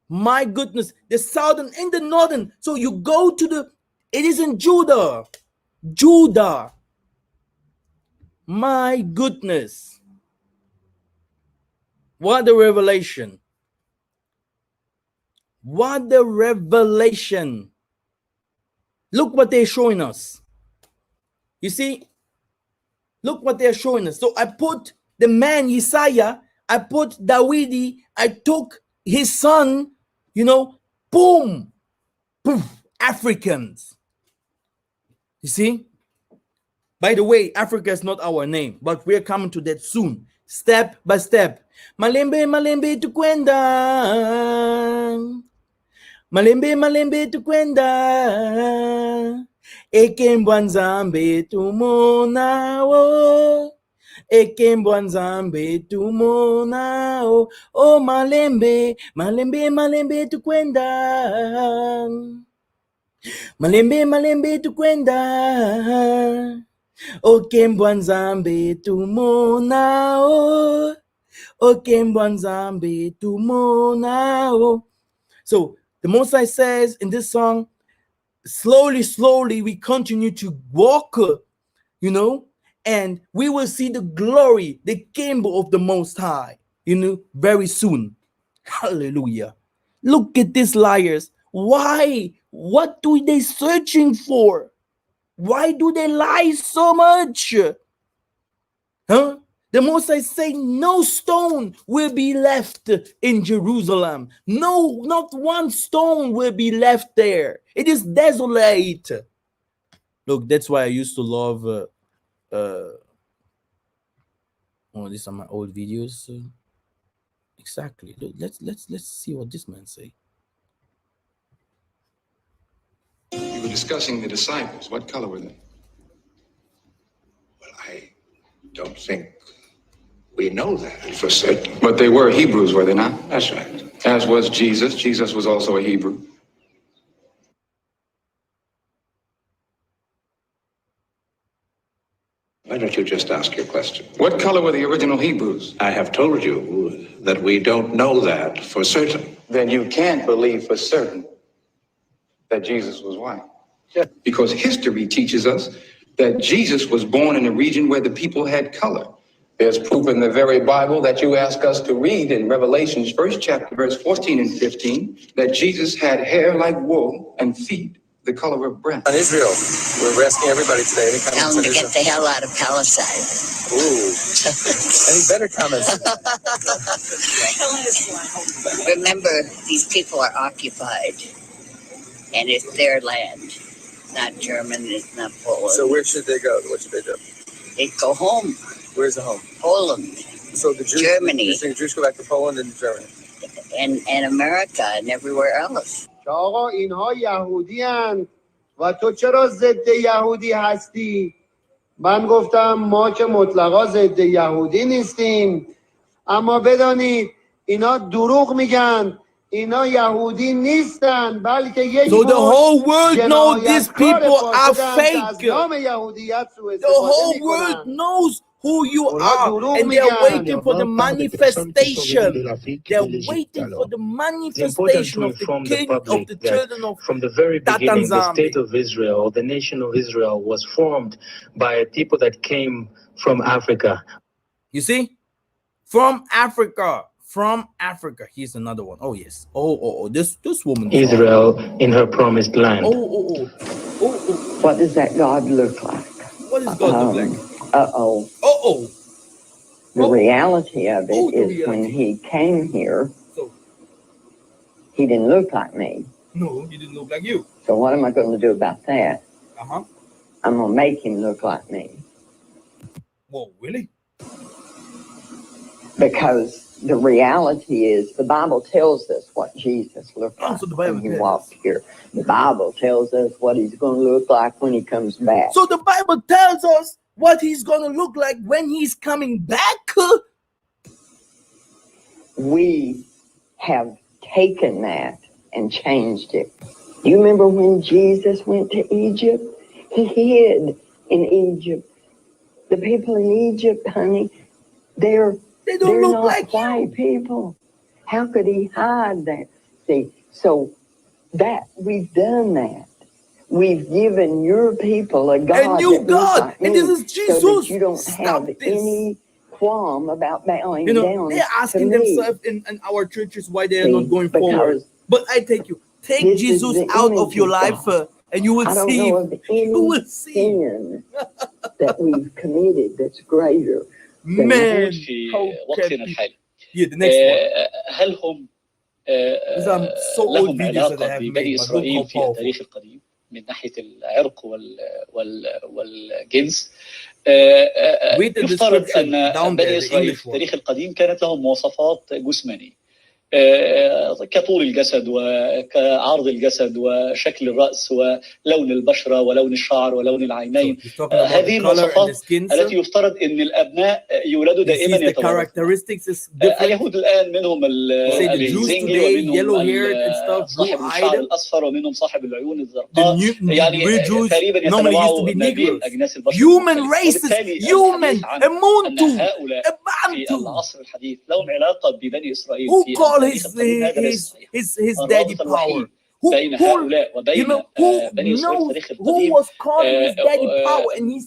My goodness, the southern and the northern. So you go to it is in Judah. Judah. My goodness. What a revelation. What a revelation. Look what they're showing us. You see, look what they're showing us. So I put the man Isaiah, I put Dawidi, I took his son, boom, poof, Africans. You see? By the way, Africa is not our name, but we're coming to that soon, step by step. Malembe, malembe tukwenda. Malembe, malembe tukwenda. Ekembwa nzambe tumonao. Ekembwa nzambe tumonao. Oh malembe, malembe, malembe tukwenda. Malembe, malembe tukwenda. Okembwa nzambe tumonao. Okembwa nzambe tumonao. So the Mosai says in this song, slowly, slowly we continue to walk, and we will see the glory, the kingdom of the Most High, very soon. Hallelujah. Look at these liars. Why? What do they searching for? Why do they lie so much? Huh? The Mosai say no stone will be left in Jerusalem. No, not one stone will be left there. It is desolate. Look, that's why I used to love these are my old videos. Exactly. Look, let's see what this man say. You were discussing the disciples. What color were they? Well, I don't think We know that for certain. But they were Hebrews, were they not? That's right. As was Jesus. Jesus was also a Hebrew. Why don't you just ask your question? What color were the original Hebrews? I have told you that we don't know that for certain. Then you can't believe for certain that Jesus was white. Yeah. Because history teaches us that Jesus was born in a region where the people had color. There's proof in the very Bible that you ask us to read in Revelations, 1st chapter, verse 14 and 15, that Jesus had hair like wool and feet the color of bread. On Israel, we're asking everybody today. Any Tell comments them on to get the Israel? hell out of Palestine. Ooh. Any better comments? Remember, these people are occupied, and it's their land. It's not German, it's not Poland. So where should they go? What should they do? They go home. Where's the home? Poland. So the Jews, Germany. You're saying Jews go back to Poland and Germany. And America and everywhere else. آقا اینها یهودی هن و تو چرا ضد یهودی هستی؟ من گفتم ما که مطلقا ضد یهودی نیستیم، اما بدانید اینا دروغ میگن، اینا یهودی نیستن بلکه یک So the whole world knows these جنایتکار people are فاسدند که از fake. نام یهودیت سوء The استفاده whole میکنن. world knows who you Ola are, duro and they're migan. waiting for the manifestation. They're waiting for the manifestation of the king of the children of from the very beginning, the Tatanzambi. state of Israel, or the nation of Israel, was formed by a people that came from Africa. You see, from Africa. From Africa. Here's another one. Oh yes. Oh. This woman. Israel in her promised land. Oh. What does that God look like? What does God look like? Uh-oh. The reality of it the is when reality. he came here, So, he didn't look like me. no, he didn't look like you. So what am I going to do about that? Uh-huh. I'm going to make him look like me. Whoa, really? Because the reality is the Bible tells us what Jesus looked like So the Bible when he tells walked here. The Bible tells us what he's going to look like when he comes back. So the Bible tells us what he's gonna look like when he's coming back. We have taken that and changed it. You remember when Jesus went to Egypt? He hid in Egypt. The people in Egypt, honey, they're don't look not like white people. How could he hide that? See, so that we've done that. We've given your people a God, And you that God, looks like and me, this is Jesus. so that you don't Stop have this. any qualm about bowing down they're asking to me. themselves in our churches why they are See, not going forward. But I take this is Jesus the out of image your of life, God. and you will I don't see. know of You will any see. sin that we've committed that's greater. Man, في how وقتنا can الحالي. yeah, the next one. هل هم These are so old لهم videos that I علاقة have ببني made, but look إسرائيل how في powerful. التاريخ القديم من ناحية العرق والجنس؟ Read the يفترض description أن down بني there, the إسرائيل English في one. التاريخ القديم كانت لهم مواصفات جسمانية كطول الجسد وكعرض الجسد وشكل الرأس ولون البشرة ولون الشعر ولون العينين. هذه المواصفات التي يفترض أن الأبناء يولدوا دائما يتوارثونها. اليهود الآن منهم الزنجي ومنهم صاحب الشعر الأصفر ومنهم صاحب العيون الزرقاء. يعني تقريبا يتنوعوا ما بين أجناس البشر. وبالتالي الحديث عن أن هؤلاء في العصر الحديث لهم علاقة ببني إسرائيل في التاريخ القديم هذا ليس صحيح. الرابط الوحيد بين هؤلاء وبين بني إسرائيل في التاريخ القديم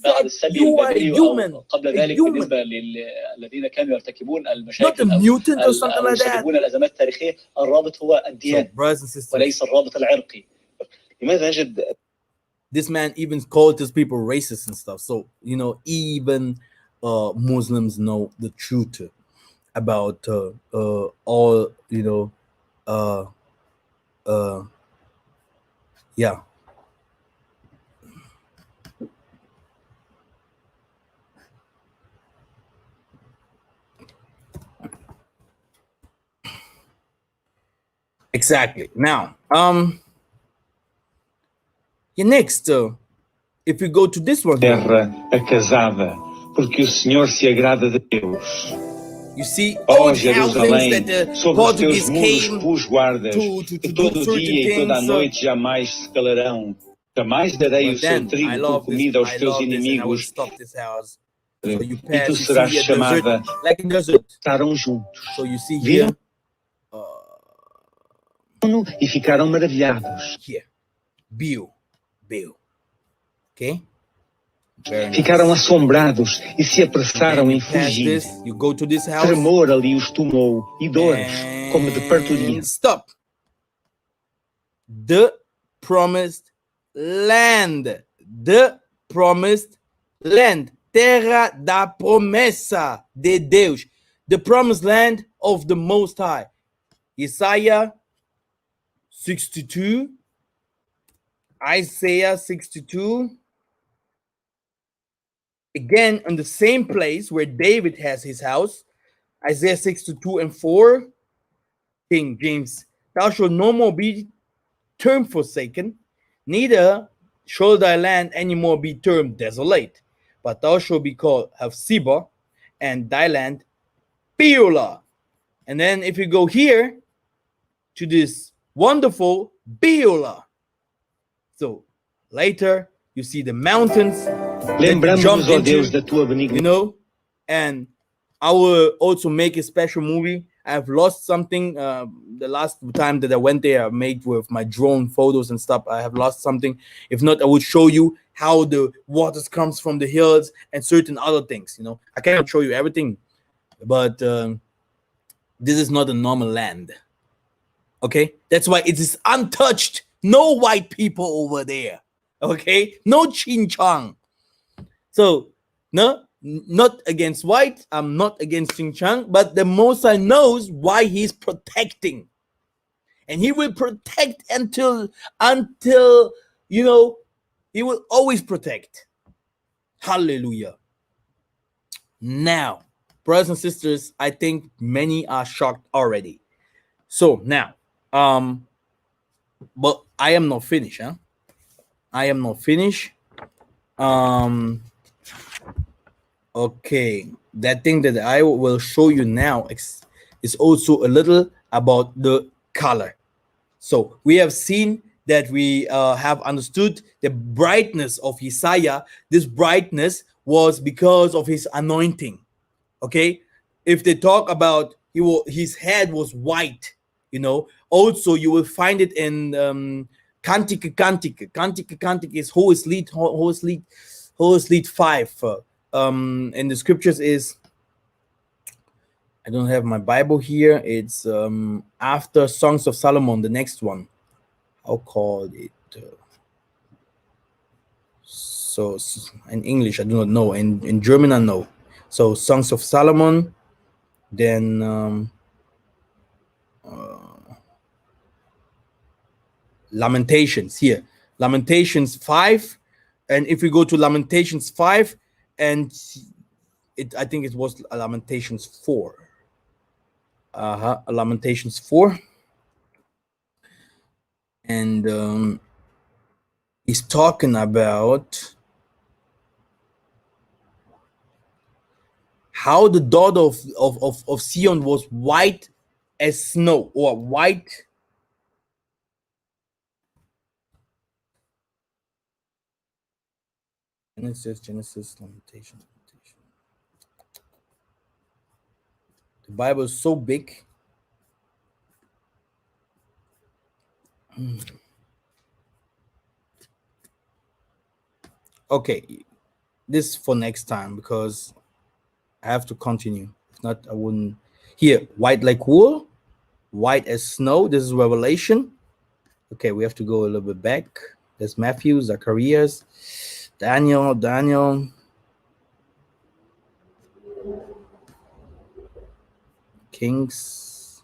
بعد السبي البابلي أو قبل ذلك بالنسبة للذين كانوا يرتكبون المشاكل أو يسببون الأزمات التاريخية الرابط هو الديانة وليس الرابط العرقي. لماذا نجد This man even called his people racist and stuff. So, even Muslims know the truth about all, yeah. Exactly. Now, next, if you go to this one here. Terra acasada, porque o Senhor se agrada de Deus. You see Ó old housings Jerusalém, that the sobre os teus Portuguese muros came pus guardas, to que do todo certain dia e toda a things. noite jamais se calarão. Jamais darei o But seu then I trigo por love this. comida aos I teus love this, and I will inimigos, stop this house. So you e tu pass, you serás see a desert, chamada. like in desert. Estarão juntos. So you see Viram here, e ficaram maravilhados. here, Bill. Okay. Ficaram assombrados e se apressaram em fugir. You go to this house. Tremor ali os tomou e dores, como de partoria. Stop. The promised land. The promised land. Terra da promessa de Deus. The promised land of the Most High. Isaiah 62. Isaiah 62. Again, in the same place where David has his house. Isaiah 62 and 4. King James. Thou shalt no more be termed forsaken, neither shall thy land any more be termed desolate, but thou shalt be called Hephzibah, and thy land Beulah. And then if you go here to this wonderful Beulah, so later you see the mountains. Lembramos-nos, ó Deus, da tua benignidade. You know, and I will also make a special movie. I've lost something the last time that I went there. I made with my drone photos and stuff. I have lost something. If not, I would show you how the waters comes from the hills and certain other things. You know, I cannot show you everything, but this is not a normal land. Okay, that's why it is untouched. No white people over there. Okay, no Xinjiang. So no. Not against white, I'm not against Xinjiang, but the Most High knows why he's protecting, and he will protect until you know, he will always protect. Hallelujah. Now, brothers and sisters, I think many are shocked already. So now, but I am not finished, huh? I am not finished. Okay, that thing that I will show you now is also a little about the color. So we have seen that we have understood the brightness of Isaiah. This brightness was because of his anointing. Okay, if they talk about his head was white, you know. Also, you will find it in Cantique. Cantique is Hoheslied 5. And the scriptures is, I don't have my Bible here. It's after Songs of Solomon, the next one. I'll call it. So in English, I do not know. In German, I know. So Songs of Solomon, then Lamentations here. Lamentations 5. And if we go to Lamentations 5, and I think it was Lamentations 4. Lamentations 4. And he's talking about how the daughter of Sion was white as snow, or white. Genesis, Lamentation. The Bible is so big. Okay, this for next time because I have to continue. If not, I wouldn't. Here, white like wool, white as snow. This is Revelation. Okay, we have to go a little bit back. There's Matthew, Zacharias, Daniel, Kings.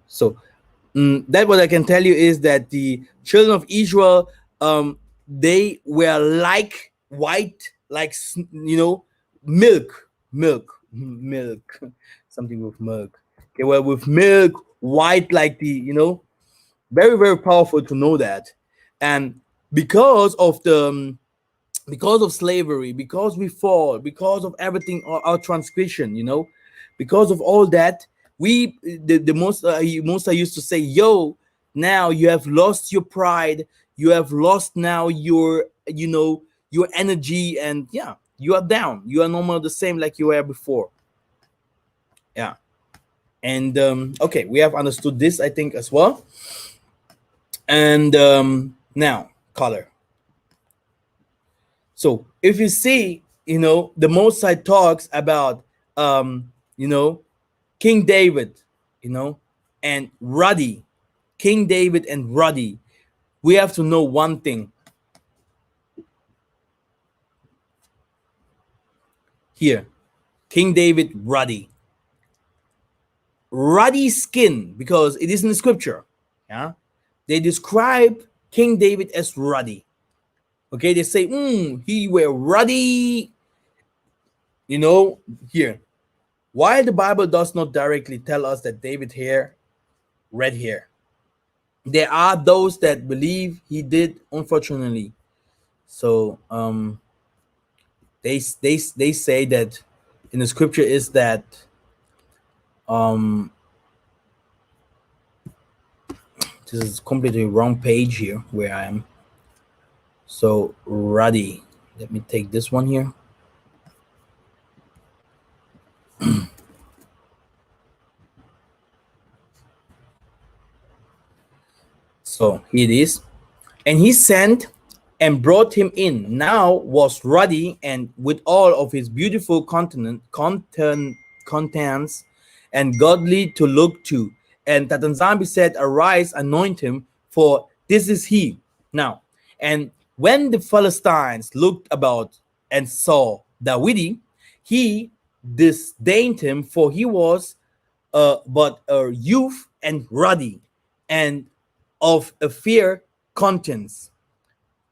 So that what I can tell you is that the children of Israel, they were like white, like, you know, milk, something with milk. They were with milk, white, like the, you know, very, very powerful to know that. And because of the because of slavery, because we fall, because of everything, our transgression, you know, because of all that, the most I used to say, yo, now you have lost your pride, you have lost now your, you know, your energy, and yeah, you are down, you are no more the same like you were before. Yeah. And okay, we have understood this, I think, as well. And now color. So if you see, you know, the Most High talks about you know, King David, you know, and Ruddy, King David and Ruddy, we have to know one thing here. King David, Ruddy skin, because it is in the scripture. Yeah, they describe King David as ruddy. Okay, they say he were ruddy, you know. Here, while the Bible does not directly tell us that David hair red hair, there are those that believe he did, unfortunately. So they say that in the scripture is that this is completely wrong page here where I am. So Ruddy, let me take this one here. So here it is. And he sent and brought him in. Now was Ruddy, and with all of his beautiful contents and godly to look to. And Tatanzambi said, arise, anoint him, for this is he. Now, and when the Philistines looked about and saw Dawidi, he disdained him, for he was but a youth and ruddy, and of a fair countenance.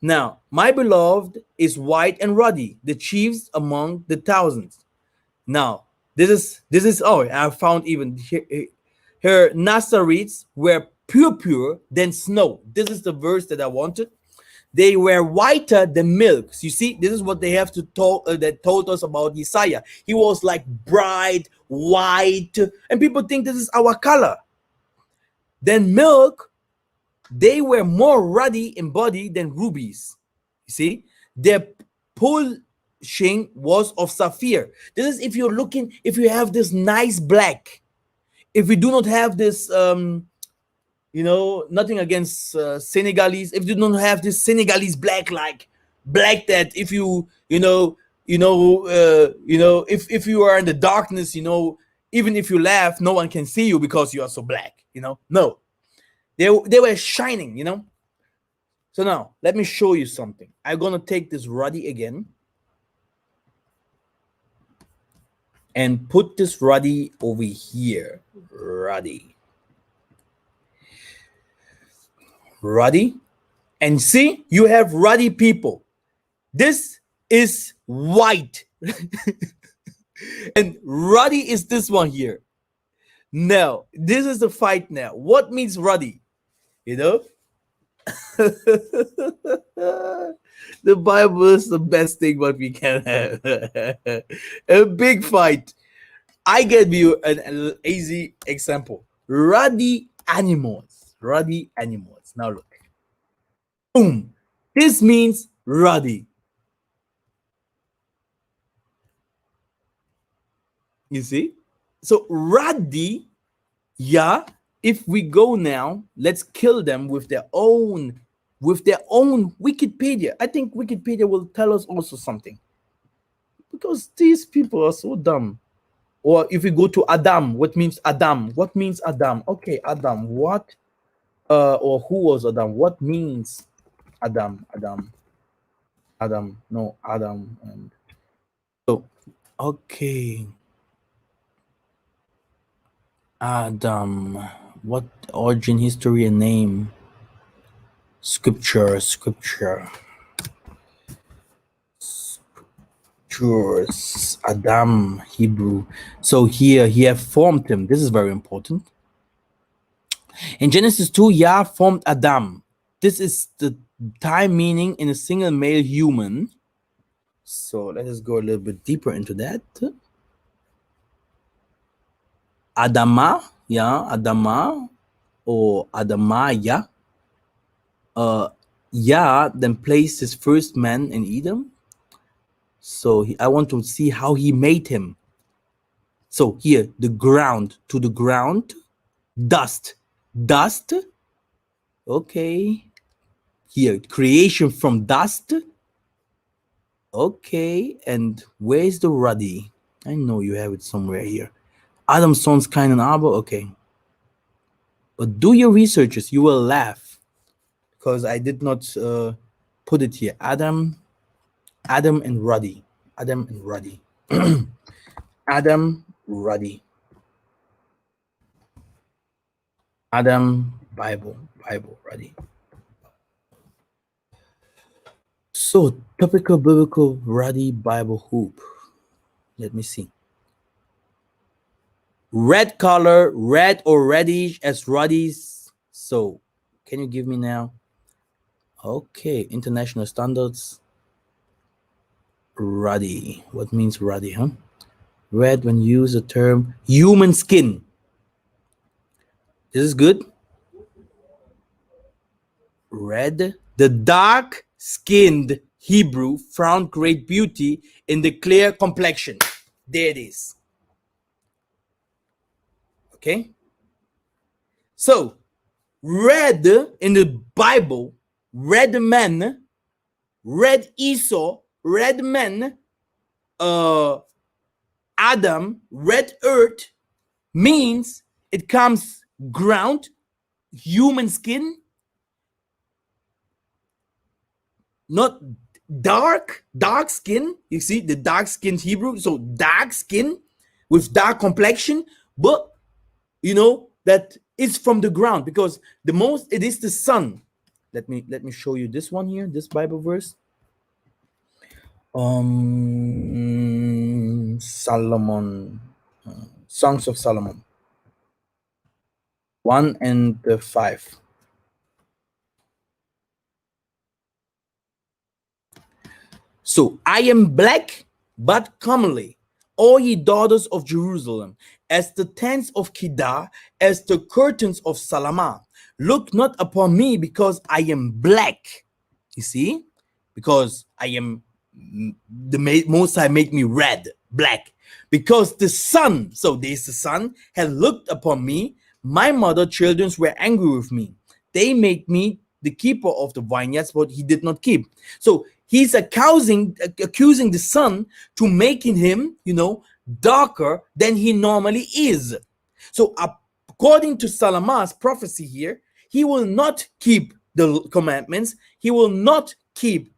Now, my beloved is white and ruddy, the chiefs among the thousands. Now, this is oh, I found even her Nazarites were pure than snow. This is the verse that I wanted. They were whiter than milk. So you see, this is what they have to that told us about Isaiah. He was like bright white, and people think this is our color. Then milk, they were more ruddy in body than rubies. You see, their polishing was of sapphire. This is if you're looking, if you have this nice black. If we do not have this, you know, nothing against Senegalese. If you don't have this Senegalese black, like black that if you, if you are in the darkness, you know, even if you laugh, no one can see you because you are so black. You know, no, they were shining. You know. So now let me show you something. I'm gonna take this Ruddy again and put this Ruddy over here. Ruddy, and see, you have ruddy people. This is white and Ruddy is this one here. Now this is the fight. Now what means Ruddy? You know, the Bible is the best thing what we can have. A big fight. I give you an easy example. Ruddy animals. Now look. Boom. This means ruddy. You see? So ruddy, yeah. If we go now, let's kill them with their own Wikipedia. I think Wikipedia will tell us also something. Because these people are so dumb. Or if we go to Adam, what means Adam? What means Adam? Okay, Adam, what? Or who was Adam? What means Adam? Adam. And so, okay. Adam. What origin, history, and name? Scriptures. Adam, Hebrew. So here he have formed him. This is very important. In Genesis 2, Yah formed Adam. This is the time meaning in a single male human. So let us go a little bit deeper into that. Adama, yeah, Adama or Adamaya. Yah then placed his first man in Edom. So I want to see how he made him. So here, the ground, to the ground, dust, dust. Okay. Here, creation from dust. Okay, and where's the Ruddy? I know you have it somewhere here. Adam's sons, Cain and Abel. Okay. But do your researches, you will laugh. Because I did not put it here. Adam and Ruddy. Adam and Ruddy. Adam, Ruddy. Adam, Bible, Ruddy. So, topical biblical Ruddy Bible hoop. Let me see. Red color, red or reddish as Ruddy's. So, can you give me now? Okay, international standards. Ruddy. What means ruddy, huh? Red when you use the term human skin. This is good. Red. The dark-skinned Hebrew found great beauty in the clear complexion. There it is. Okay. So, red in the Bible, red men, red Esau, red men, Adam, red earth, means it comes ground, human skin, not dark skin. You see the dark skinned Hebrew, so dark skin with dark complexion, but you know that is from the ground, because the most it is the sun. Let me show you this one here, this Bible verse. Solomon, Songs of Solomon 1 and 5. So I am black but comely, all ye daughters of Jerusalem, as the tents of Kedar, as the curtains of Salamah. Look not upon me, because I am black. You see, because I am the Most High make me red, black, because the sun, so there's the sun, had looked upon me. My mother children were angry with me. They made me the keeper of the vineyards, but he did not keep. So he's accusing the sun to making him, darker than he normally is. So according to Salamah's prophecy here, he will not keep the commandments. He will not keep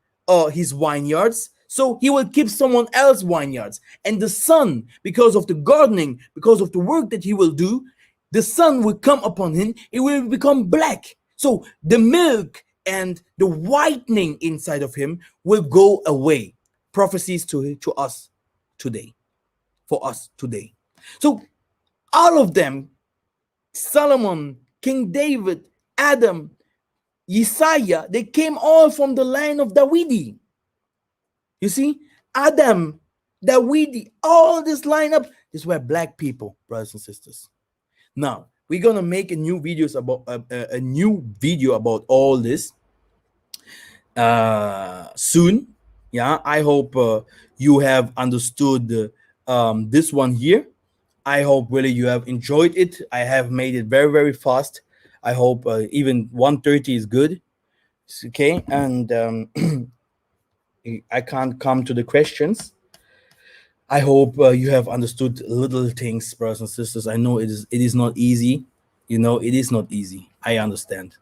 his vineyards. So he will keep someone else's vineyards. And the sun, because of the gardening, because of the work that he will do, the sun will come upon him. It will become black. So the milk and the whitening inside of him will go away. Prophecies to us today, for us today. So all of them, Solomon, King David, Adam, Isaiah, they came all from the line of Dawidi. You see, Adam, Dawidi, all this lineup, these were black people, brothers and sisters. Now we're gonna make a new video about all this soon. Yeah, I hope you have understood this one here. I hope really you have enjoyed it. I have made it very, very fast. I hope even 1:30 is good. Okay, and I can't come to the questions. I hope you have understood little things, brothers and sisters. I know it is not easy. It is not easy. I understand.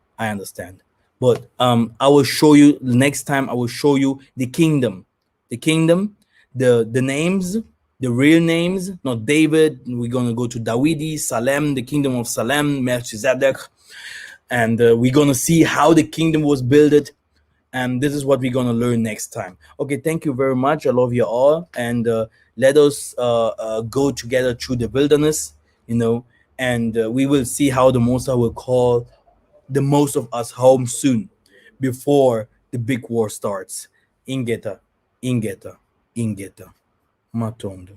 But I will show you next time. I will show you the kingdom, the names, the real names, not David. We're gonna go to Dawidi, Salem, the kingdom of Salem, Melchizedek, and we're gonna see how the kingdom was built. And this is what we're gonna learn next time. Okay, thank you very much. I love you all, and let us go together through the wilderness, and we will see how the Most High will call the most of us home soon, before the big war starts. Ingeta. ingeta matondo